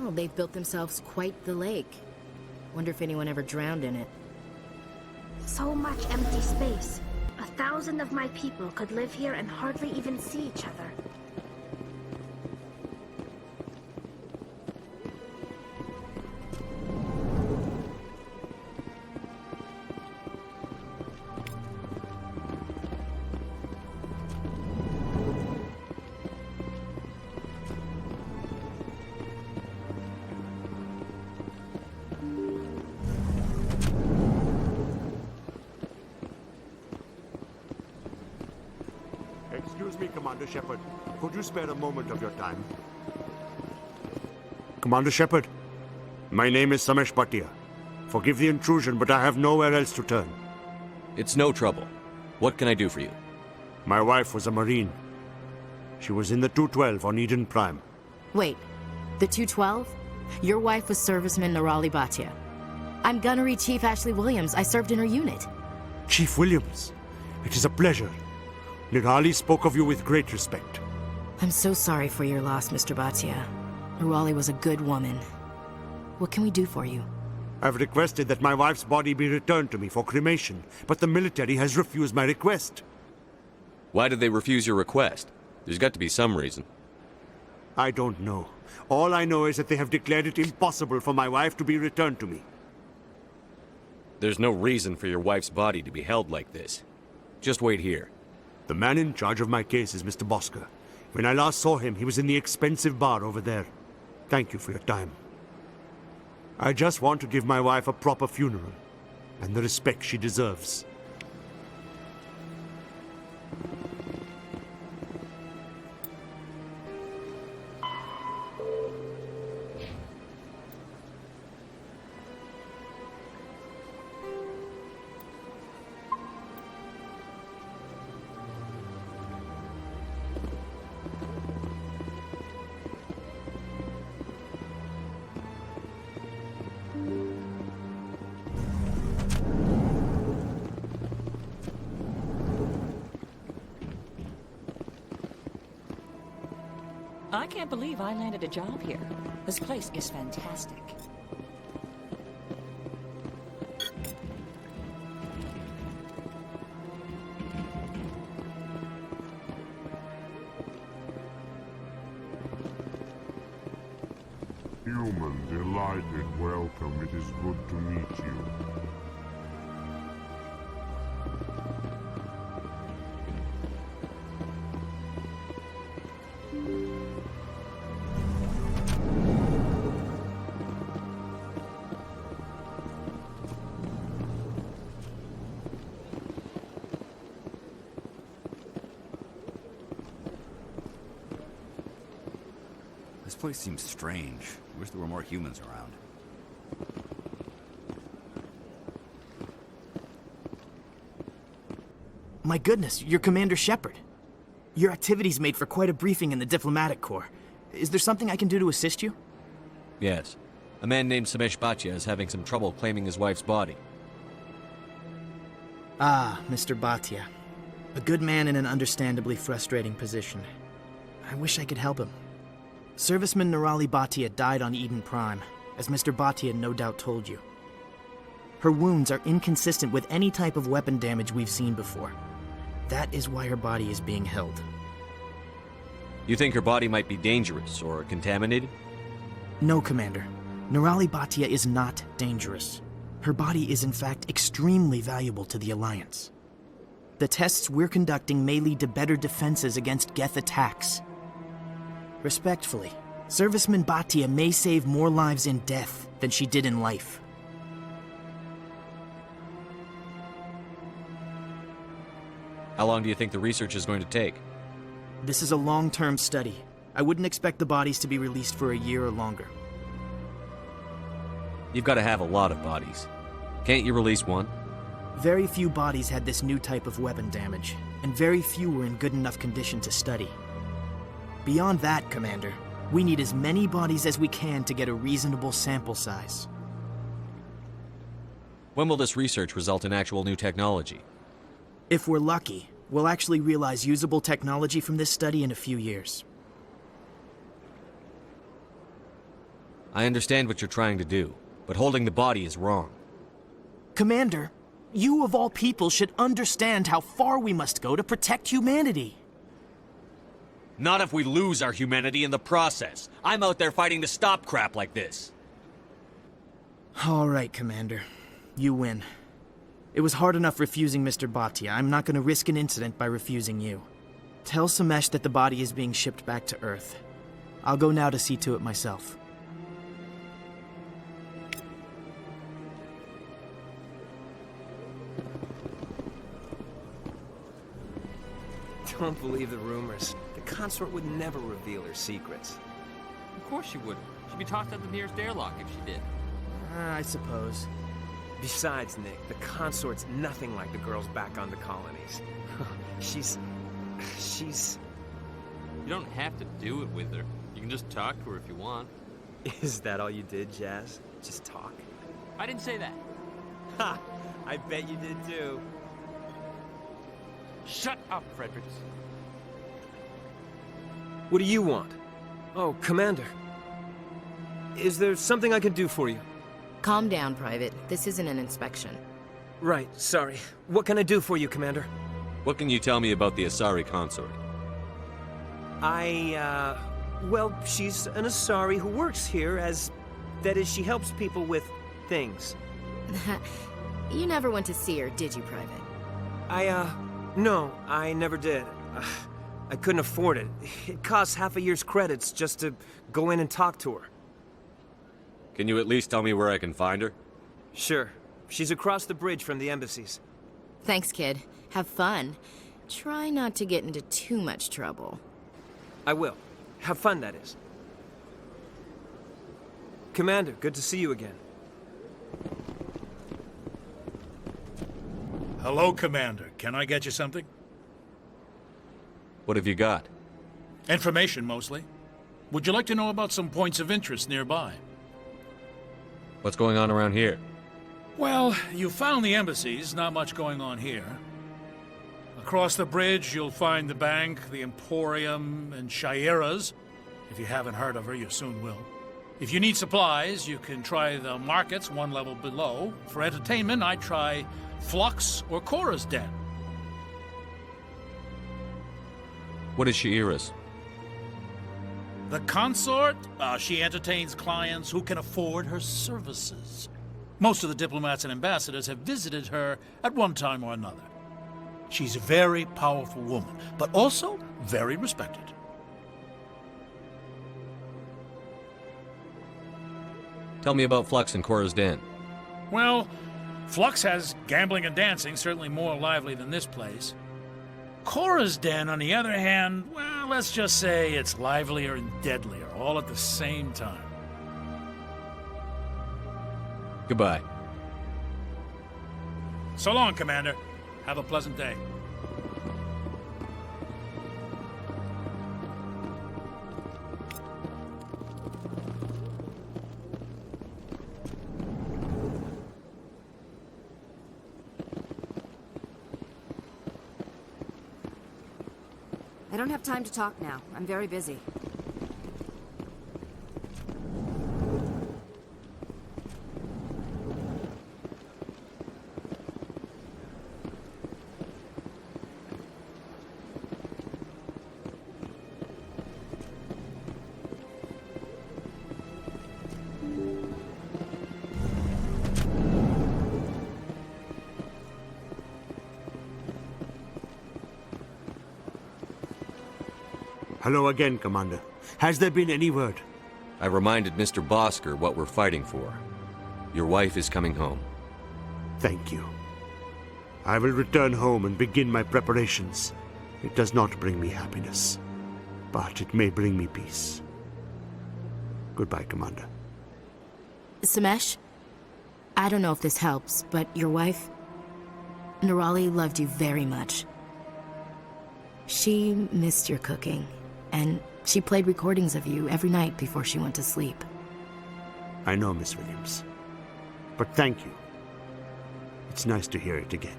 Well, they've built themselves quite the lake. Wonder if anyone ever drowned in it. So much empty space. 1,000 of my people could live here and hardly even see each other. Excuse me, Commander Shepard. Could you spare a moment of your time? Commander Shepard, my name is Samesh Bhatia. Forgive the intrusion, but I have nowhere else to turn. It's no trouble. What can I do for you? My wife was a Marine. She was in the 212 on Eden Prime. Wait, the 212? Your wife was serviceman Nirali Bhatia. I'm Gunnery Chief Ashley Williams. I served in her unit. Chief Williams, it is a pleasure. Nirali spoke of you with great respect. I'm so sorry for your loss, Mr. Bhatia. Nirali was a good woman. What can we do for you? I've requested that my wife's body be returned to me for cremation, but the military has refused my request. Why did they refuse your request? There's got to be some reason. I don't know. All I know is that they have declared it impossible for my wife to be returned to me. There's no reason for your wife's body to be held like this. Just wait here. The man in charge of my case is Mr. Bosker. When I last saw him, he was in the expensive bar over there. Thank you for your time. I just want to give my wife a proper funeral, and the respect she deserves. I can't believe I landed a job here. This place is fantastic. Human, delighted, welcome. It is good to meet you. place seems strange. I wish there were more humans around. My goodness, you're Commander Shepard. Your activities made for quite a briefing in the Diplomatic Corps. Is there something I can do to assist you? Yes. A man named Samesh Bhatia is having some trouble claiming his wife's body. Ah, Mr. Bhatia. A good man in an understandably frustrating position. I wish I could help him. Serviceman Nirali Bhatia died on Eden Prime, as Mr. Bhatia no doubt told you. Her wounds are inconsistent with any type of weapon damage we've seen before. That is why her body is being held. You think her body might be dangerous or contaminated? No, Commander. Nirali Bhatia is not dangerous. Her body is in fact extremely valuable to the Alliance. The tests we're conducting may lead to better defenses against Geth attacks. Respectfully, Serviceman Bhatia may save more lives in death than she did in life. How long do you think the research is going to take? This is a long-term study. I wouldn't expect the bodies to be released for a year or longer. You've got to have a lot of bodies. Can't you release one? Very few bodies had this new type of weapon damage, and very few were in good enough condition to study. Beyond that, Commander, we need as many bodies as we can to get a reasonable sample size. When will this research result in actual new technology? If we're lucky, we'll actually realize usable technology from this study in a few years. I understand what you're trying to do, but holding the body is wrong. Commander, you of all people should understand how far we must go to protect humanity. Not if we lose our humanity in the process. I'm out there fighting to stop crap like this. All right, Commander. You win. It was hard enough refusing Mr. Bhatia. I'm not going to risk an incident by refusing you. Tell Samesh that the body is being shipped back to Earth. I'll go now to see to it myself. Don't believe the rumors. The consort would never reveal her secrets. Of course she wouldn't. She'd be tossed out the nearest airlock if she did. I suppose. Besides, Nick, the consort's nothing like the girls back on the colonies. She's... You don't have to do it with her. You can just talk to her if you want. Is that all you did, Jazz? Just talk? I didn't say that. Ha! I bet you did too. Shut up, Fredericks. What do you want? Oh, Commander. Is there something I can do for you? Calm down, Private. This isn't an inspection. Right, sorry. What can I do for you, Commander? What can you tell me about the Asari consort? Well, she's an Asari who works here as... That is, she helps people with things. You never went to see her, did you, Private? No, I never did. I couldn't afford it. It costs half a year's credits just to go in and talk to her. Can you at least tell me where I can find her? Sure. She's across the bridge from the embassies. Thanks, kid. Have fun. Try not to get into too much trouble. I will. Have fun, that is. Commander, good to see you again. Hello, Commander. Can I get you something? What have you got? Information, mostly. Would you like to know about some points of interest nearby? What's going on around here? Well, you found the embassies, not much going on here. Across the bridge, you'll find the bank, the Emporium, and Shaira's. If you haven't heard of her, you soon will. If you need supplies, you can try the markets one level below. For entertainment, I'd try Flux or Cora's Den. What is Shaira's? The consort? She entertains clients who can afford her services. Most of the diplomats and ambassadors have visited her at one time or another. She's a very powerful woman, but also very respected. Tell me about Flux and Cora's Den. Well, Flux has gambling and dancing, certainly more lively than this place. Cora's Den, on the other hand, well, let's just say it's livelier and deadlier, all at the same time. Goodbye. So long, Commander. Have a pleasant day. I don't have time to talk now. I'm very busy. Hello again, Commander. Has there been any word? I reminded Mr. Bosker what we're fighting for. Your wife is coming home. Thank you. I will return home and begin my preparations. It does not bring me happiness, but it may bring me peace. Goodbye, Commander. Samesh, I don't know if this helps, but your wife, Nirali, loved you very much. She missed your cooking, and she played recordings of you every night before she went to sleep. I know, Miss Williams. But thank you. It's nice to hear it again.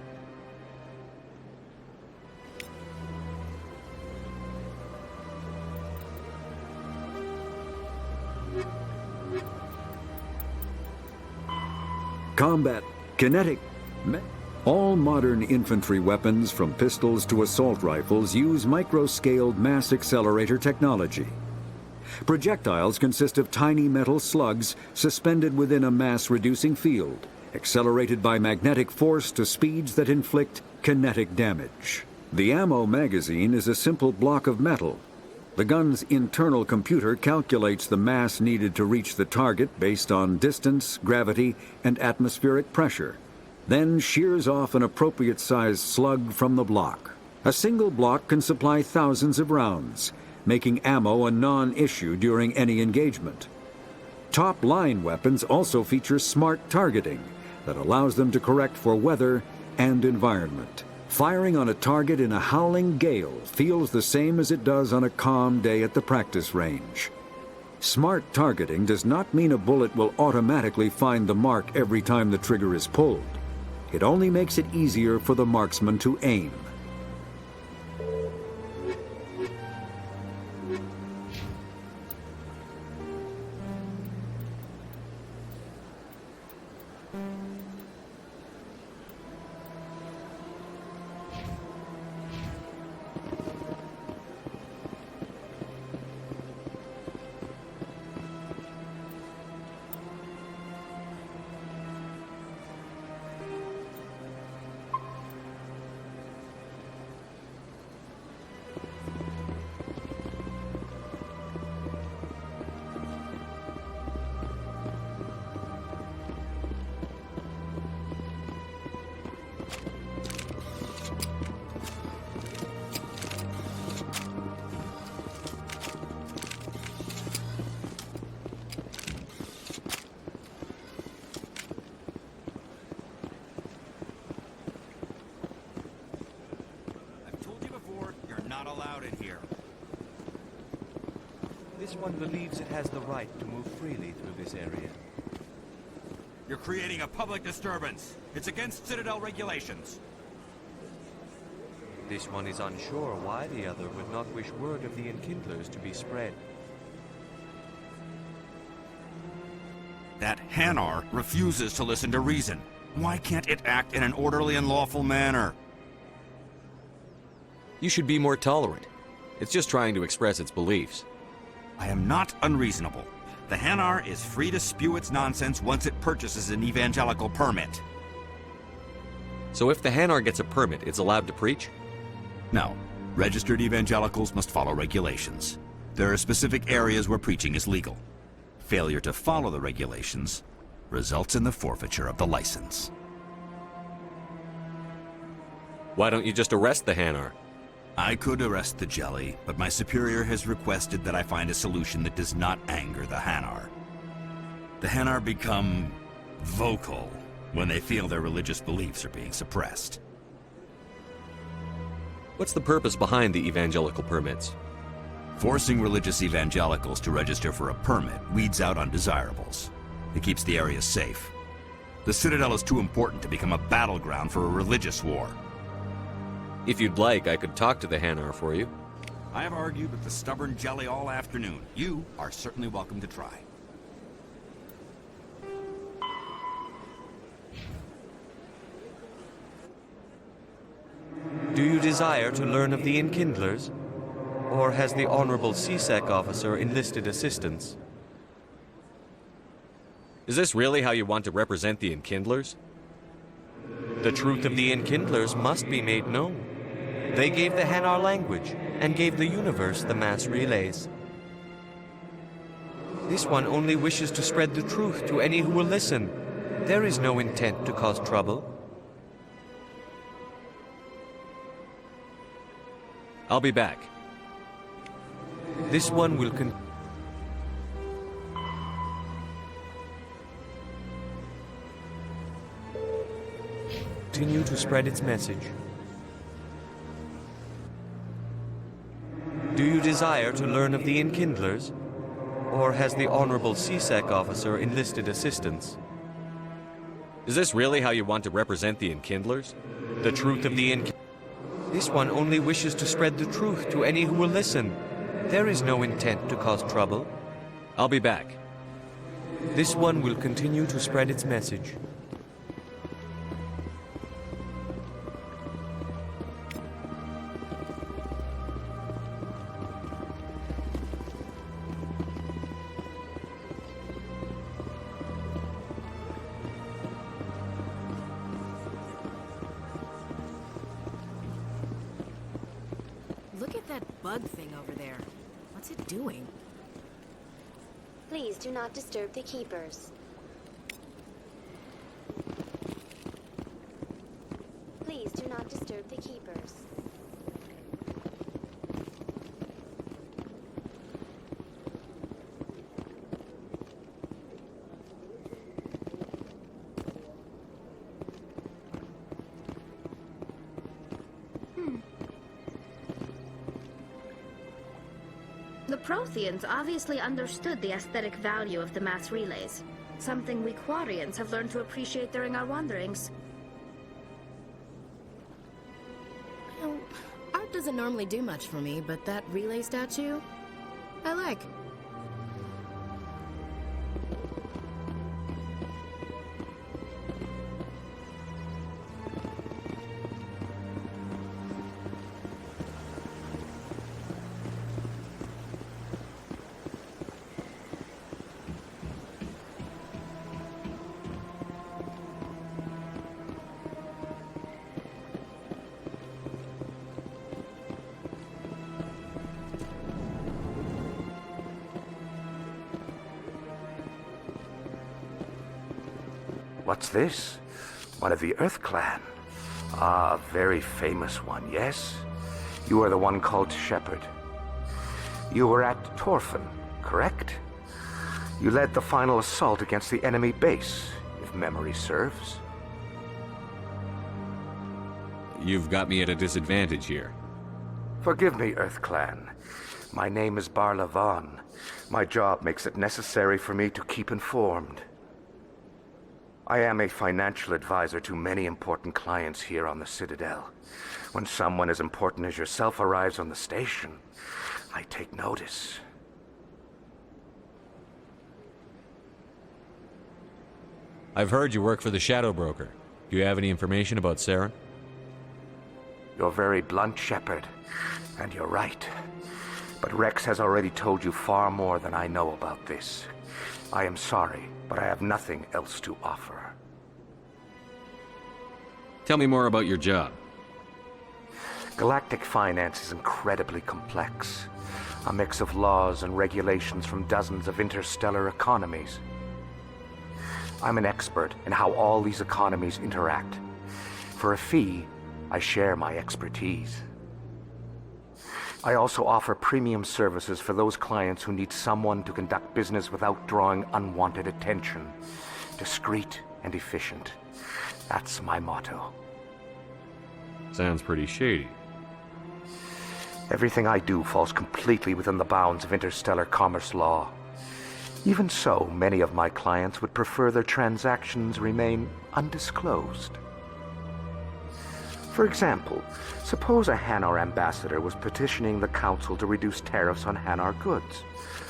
Combat, kinetic. All modern infantry weapons, from pistols to assault rifles, use micro-scaled mass accelerator technology. Projectiles consist of tiny metal slugs suspended within a mass-reducing field, accelerated by magnetic force to speeds that inflict kinetic damage. The ammo magazine is a simple block of metal. The gun's internal computer calculates the mass needed to reach the target based on distance, gravity, and atmospheric pressure, then shears off an appropriate-sized slug from the block. A single block can supply thousands of rounds, making ammo a non-issue during any engagement. Top-line weapons also feature smart targeting that allows them to correct for weather and environment. Firing on a target in a howling gale feels the same as it does on a calm day at the practice range. Smart targeting does not mean a bullet will automatically find the mark every time the trigger is pulled. It only makes it easier for the marksman to aim. This one believes it has the right to move freely through this area. You're creating a public disturbance. It's against Citadel regulations. This one is unsure why the other would not wish word of the Enkindlers to be spread. That Hanar refuses to listen to reason. Why can't it act in an orderly and lawful manner? You should be more tolerant. It's just trying to express its beliefs. I am not unreasonable. The Hanar is free to spew its nonsense once it purchases an evangelical permit. So if the Hanar gets a permit, it's allowed to preach? No. Registered evangelicals must follow regulations. There are specific areas where preaching is legal. Failure to follow the regulations results in the forfeiture of the license. Why don't you just arrest the Hanar? I could arrest the Jelly, but my superior has requested that I find a solution that does not anger the Hanar. The Hanar become vocal when they feel their religious beliefs are being suppressed. What's the purpose behind the evangelical permits? Forcing religious evangelicals to register for a permit weeds out undesirables. It keeps the area safe. The Citadel is too important to become a battleground for a religious war. If you'd like, I could talk to the Hanar for you. I have argued with the stubborn Jelly all afternoon. You are certainly welcome to try. Do you desire to learn of the Enkindlers? Or has the Honorable CSEC officer enlisted assistance? Is this really how you want to represent the Enkindlers? The truth of the Enkindlers must be made known. They gave the Hanar language, and gave the universe the mass relays. This one only wishes to spread the truth to any who will listen. There is no intent to cause trouble. I'll be back. This one will continue to spread its message. Do you desire to learn of the Enkindlers? Or has the Honorable CSEC officer enlisted assistance? Is this really how you want to represent the Enkindlers? The truth of the Enkindlers. This one only wishes to spread the truth to any who will listen. There is no intent to cause trouble. I'll be back. This one will continue to spread its message. Look at that bug thing over there. What's it doing? Please do not disturb the keepers. Please do not disturb the keepers. The Protheans obviously understood the aesthetic value of the mass relays, something we Quarians have learned to appreciate during our wanderings. Art doesn't normally do much for me, but that relay statue, I like. What's this? One of the Earth Clan. Ah, a very famous one, yes? You are the one called Shepard. You were at Torfan, correct? You led the final assault against the enemy base, if memory serves. You've got me at a disadvantage here. Forgive me, Earth Clan. My name is Barla Vaughn. My job makes it necessary for me to keep informed. I am a financial advisor to many important clients here on the Citadel. When someone as important as yourself arrives on the station, I take notice. I've heard you work for the Shadow Broker. Do you have any information about Saren? You're very blunt, Shepard, and you're right. But Rex has already told you far more than I know about this. I am sorry, but I have nothing else to offer. Tell me more about your job. Galactic finance is incredibly complex. A mix of laws and regulations from dozens of interstellar economies. I'm an expert in how all these economies interact. For a fee, I share my expertise. I also offer premium services for those clients who need someone to conduct business without drawing unwanted attention. Discreet and efficient. That's my motto. Sounds pretty shady. Everything I do falls completely within the bounds of interstellar commerce law. Even so, many of my clients would prefer their transactions remain undisclosed. For example, suppose a Hanar ambassador was petitioning the Council to reduce tariffs on Hanar goods.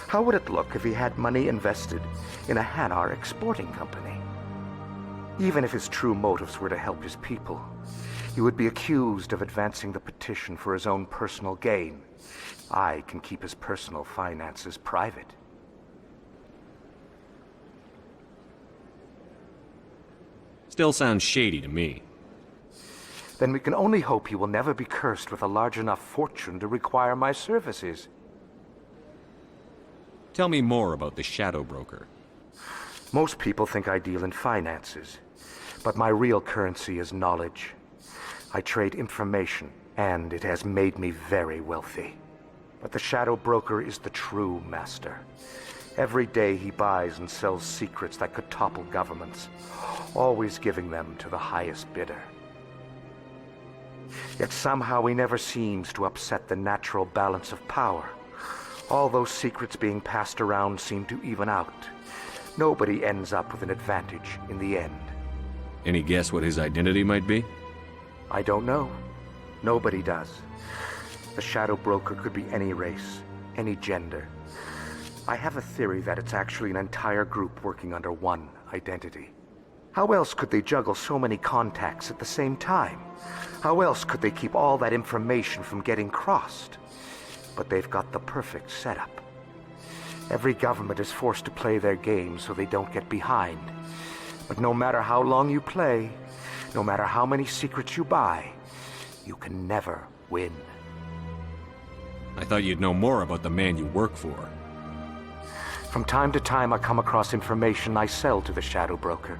How would it look if he had money invested in a Hanar exporting company? Even if his true motives were to help his people, he would be accused of advancing the petition for his own personal gain. I can keep his personal finances private. Still sounds shady to me. Then we can only hope he will never be cursed with a large enough fortune to require my services. Tell me more about the Shadow Broker. Most people think I deal in finances, but my real currency is knowledge. I trade information, and it has made me very wealthy. But the Shadow Broker is the true master. Every day he buys and sells secrets that could topple governments, always giving them to the highest bidder. Yet somehow he never seems to upset the natural balance of power. All those secrets being passed around seem to even out. Nobody ends up with an advantage in the end. Any guess what his identity might be? I don't know. Nobody does. The Shadow Broker could be any race, any gender. I have a theory that it's actually an entire group working under one identity. How else could they juggle so many contacts at the same time? How else could they keep all that information from getting crossed? But they've got the perfect setup. Every government is forced to play their game so they don't get behind. But no matter how long you play, no matter how many secrets you buy, you can never win. I thought you'd know more about the man you work for. From time to time, I come across information I sell to the Shadow Broker.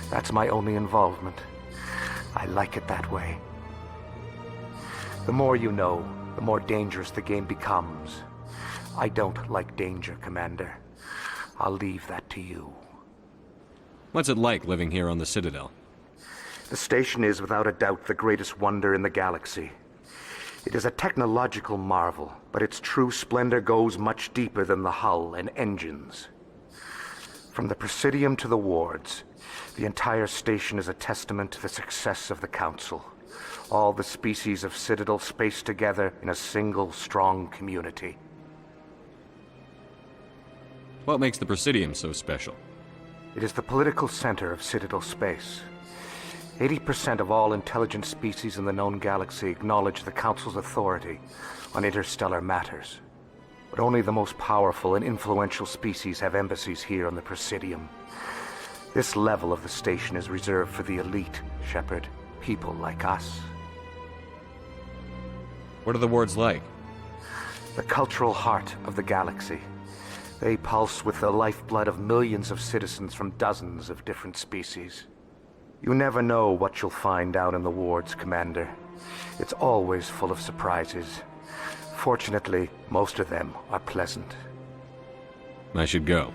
That's my only involvement. I like it that way. The more you know, the more dangerous the game becomes. I don't like danger, Commander. I'll leave that to you. What's it like living here on the Citadel? The station is, without a doubt, the greatest wonder in the galaxy. It is a technological marvel, but its true splendor goes much deeper than the hull and engines. From the Presidium to the wards, the entire station is a testament to the success of the Council. All the species of Citadel spaced together in a single, strong community. What makes the Presidium so special? It is the political center of Citadel space. 80% of all intelligent species in the known galaxy acknowledge the Council's authority on interstellar matters. But only the most powerful and influential species have embassies here on the Presidium. This level of the station is reserved for the elite, Shepard. People like us. What are the wards like? The cultural heart of the galaxy. They pulse with the lifeblood of millions of citizens from dozens of different species. You never know what you'll find out in the wards, Commander. It's always full of surprises. Fortunately, most of them are pleasant. I should go.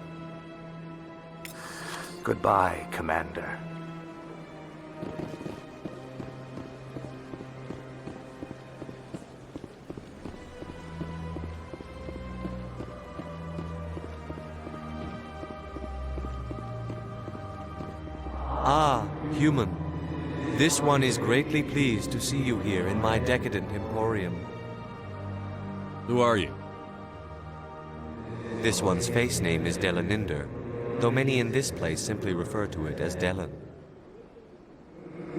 Goodbye, Commander. Ah, human. This one is greatly pleased to see you here in my decadent emporium. Who are you? This one's face name is Delaninder, though many in this place simply refer to it as Delan.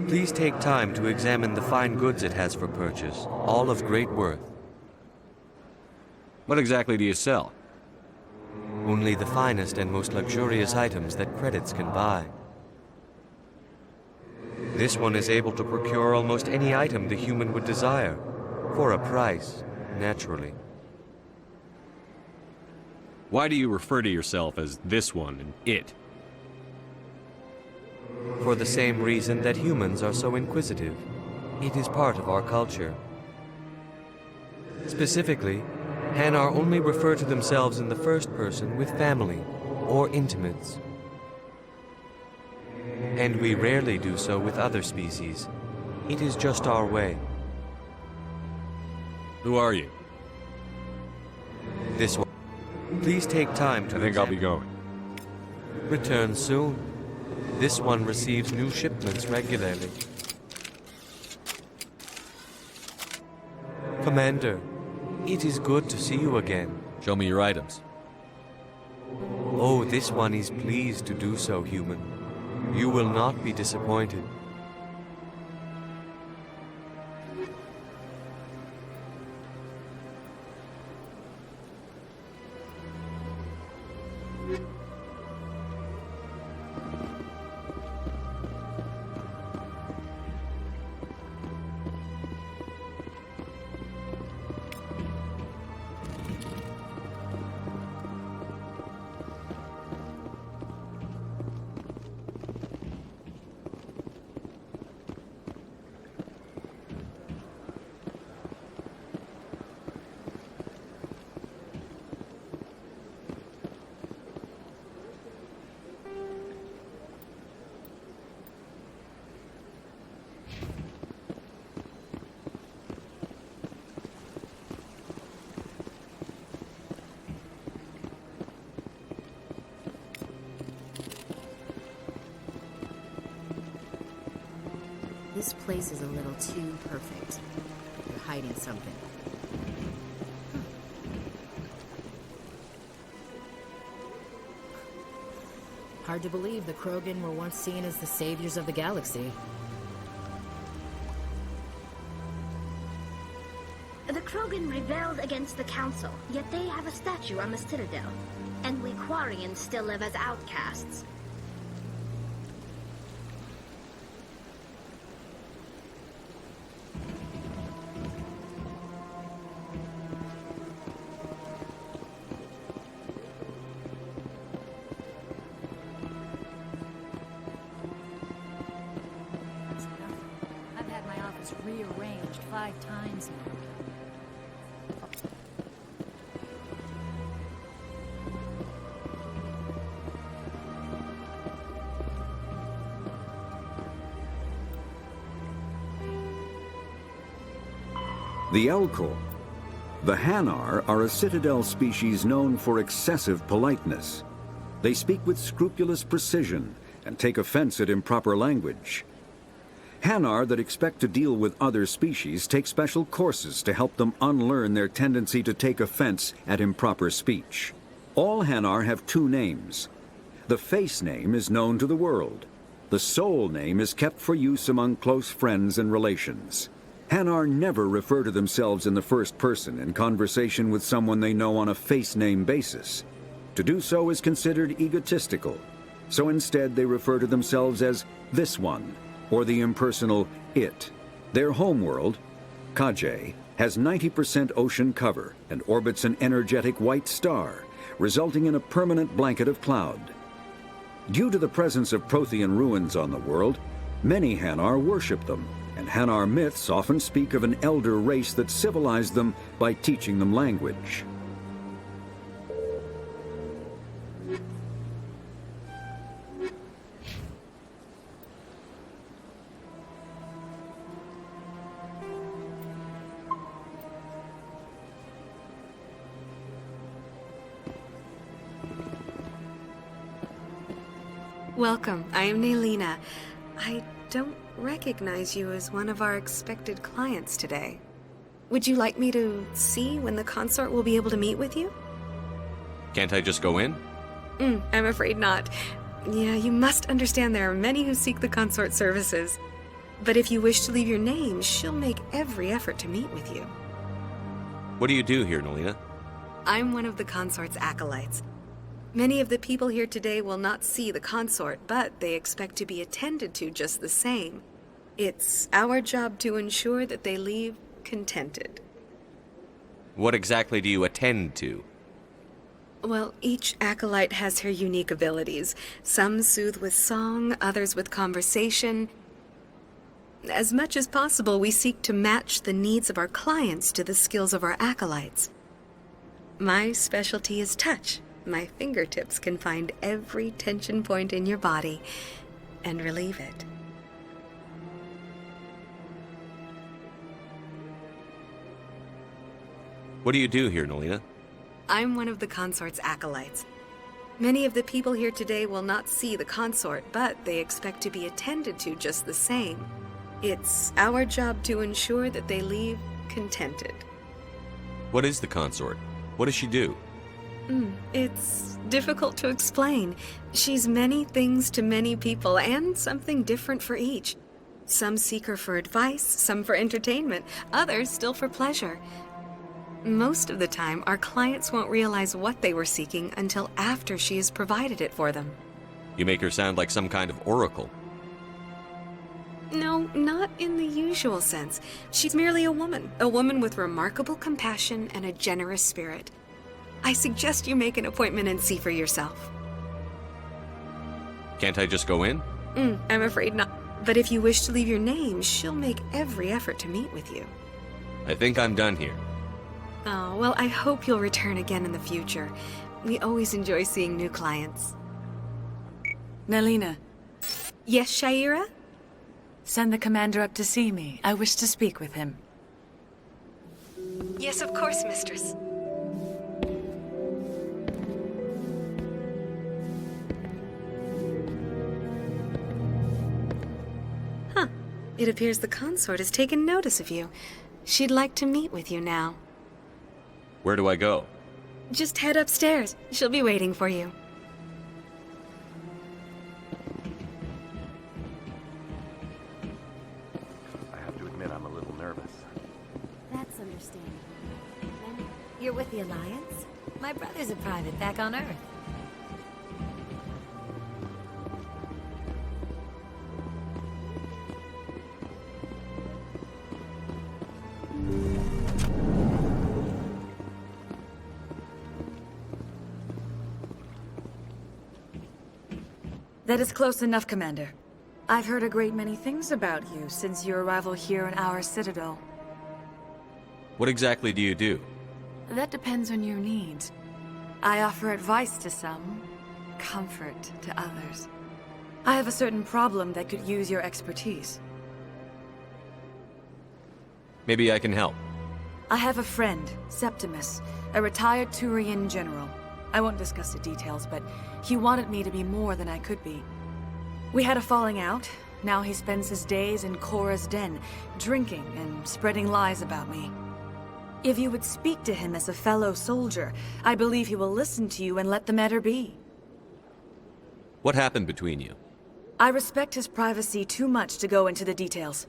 Please take time to examine the fine goods it has for purchase, all of great worth. What exactly do you sell? Only the finest and most luxurious items that credits can buy. This one is able to procure almost any item the human would desire, for a price, naturally. Why do you refer to yourself as this one and it? For the same reason that humans are so inquisitive. It is part of our culture. Specifically, Hanar only refer to themselves in the first person with family or intimates. And we rarely do so with other species. It is just our way. Who are you? This one. Please take time to I think I'll be going. Return soon. This one receives new shipments regularly. Commander, it is good to see you again. Show me your items. Oh, this one is pleased to do so, human. You will not be disappointed. This place is a little too perfect. You're hiding something. Hard to believe the Krogan were once seen as the saviors of the galaxy. The Krogan rebelled against the Council, yet they have a statue on the Citadel. And we Quarians still live as outcasts. I've had my office rearranged 5 times now. The Elcor. The Hanar are a Citadel species known for excessive politeness. They speak with scrupulous precision and take offense at improper language. Hanar that expect to deal with other species take special courses to help them unlearn their tendency to take offense at improper speech. All Hanar have 2 names. The face name is known to the world. The soul name is kept for use among close friends and relations. Hanar never refer to themselves in the first person in conversation with someone they know on a face name basis. To do so is considered egotistical, so instead they refer to themselves as this one, or the impersonal it. Their homeworld, Kajay, has 90% ocean cover and orbits an energetic white star, resulting in a permanent blanket of cloud. Due to the presence of Prothean ruins on the world, many Hanar worship them, and Hanar myths often speak of an elder race that civilized them by teaching them language. Welcome. I am Naylina. I don't recognize you as one of our expected clients today. Would you like me to see when the consort will be able to meet with you? Can't I just go in? I'm afraid not. Yeah, you must understand there are many who seek the consort services. But if you wish to leave your name, she'll make every effort to meet with you. What do you do here, Naylina? I'm one of the consort's acolytes. Many of the people here today will not see the consort, but they expect to be attended to just the same. It's our job to ensure that they leave contented. What exactly do you attend to? Well, each acolyte has her unique abilities. Some soothe with song, others with conversation. As much as possible, we seek to match the needs of our clients to the skills of our acolytes. My specialty is touch. My fingertips can find every tension point in your body and relieve it. What do you do here, Nelina? I'm one of the consort's acolytes. Many of the people here today will not see the consort, but they expect to be attended to just the same. It's our job to ensure that they leave contented. What is the consort? What does she do? It's difficult to explain. She's many things to many people, and something different for each. Some seek her for advice, some for entertainment, others still for pleasure. Most of the time, our clients won't realize what they were seeking until after she has provided it for them. You make her sound like some kind of oracle. No, not in the usual sense. She's merely a woman with remarkable compassion and a generous spirit. I suggest you make an appointment and see for yourself. Can't I just go in? I'm afraid not. But if you wish to leave your name, she'll make every effort to meet with you. I think I'm done here. Oh, well, I hope you'll return again in the future. We always enjoy seeing new clients. Nelina. Yes, Shaira? Send the commander up to see me. I wish to speak with him. Yes, of course, mistress. Huh. It appears the consort has taken notice of you. She'd like to meet with you now. Where do I go? Just head upstairs. She'll be waiting for you. I have to admit I'm a little nervous. That's understandable. And you're with the Alliance? My brother's a private back on Earth. That is close enough, Commander. I've heard a great many things about you since your arrival here in our citadel. What exactly do you do? That depends on your needs. I offer advice to some, comfort to others. I have a certain problem that could use your expertise. Maybe I can help. I have a friend, Septimus, a retired Turian general. I won't discuss the details, but he wanted me to be more than I could be. We had a falling out. Now he spends his days in Korra's den, drinking and spreading lies about me. If you would speak to him as a fellow soldier, I believe he will listen to you and let the matter be. What happened between you? I respect his privacy too much to go into the details.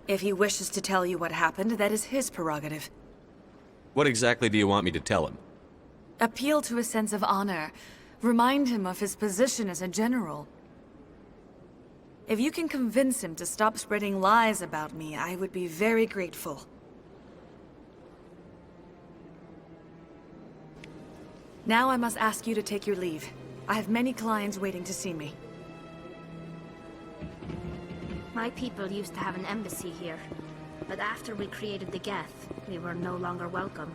If he wishes to tell you what happened, that is his prerogative. What exactly do you want me to tell him? Appeal to a sense of honor. Remind him of his position as a general. If you can convince him to stop spreading lies about me, I would be very grateful. Now I must ask you to take your leave. I have many clients waiting to see me. My people used to have an embassy here, but after we created the Geth, we were no longer welcome.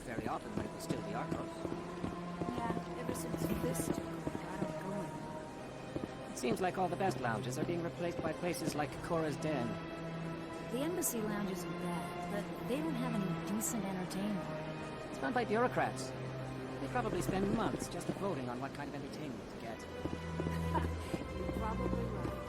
Very often when it was still the Arcos. Yeah, ever since this got going. It seems like all the best lounges are being replaced by places like Korra's Den. The embassy lounges are bad, but they don't have any decent entertainment. It's run by bureaucrats. They probably spend months just voting on what kind of entertainment to get. You're probably right.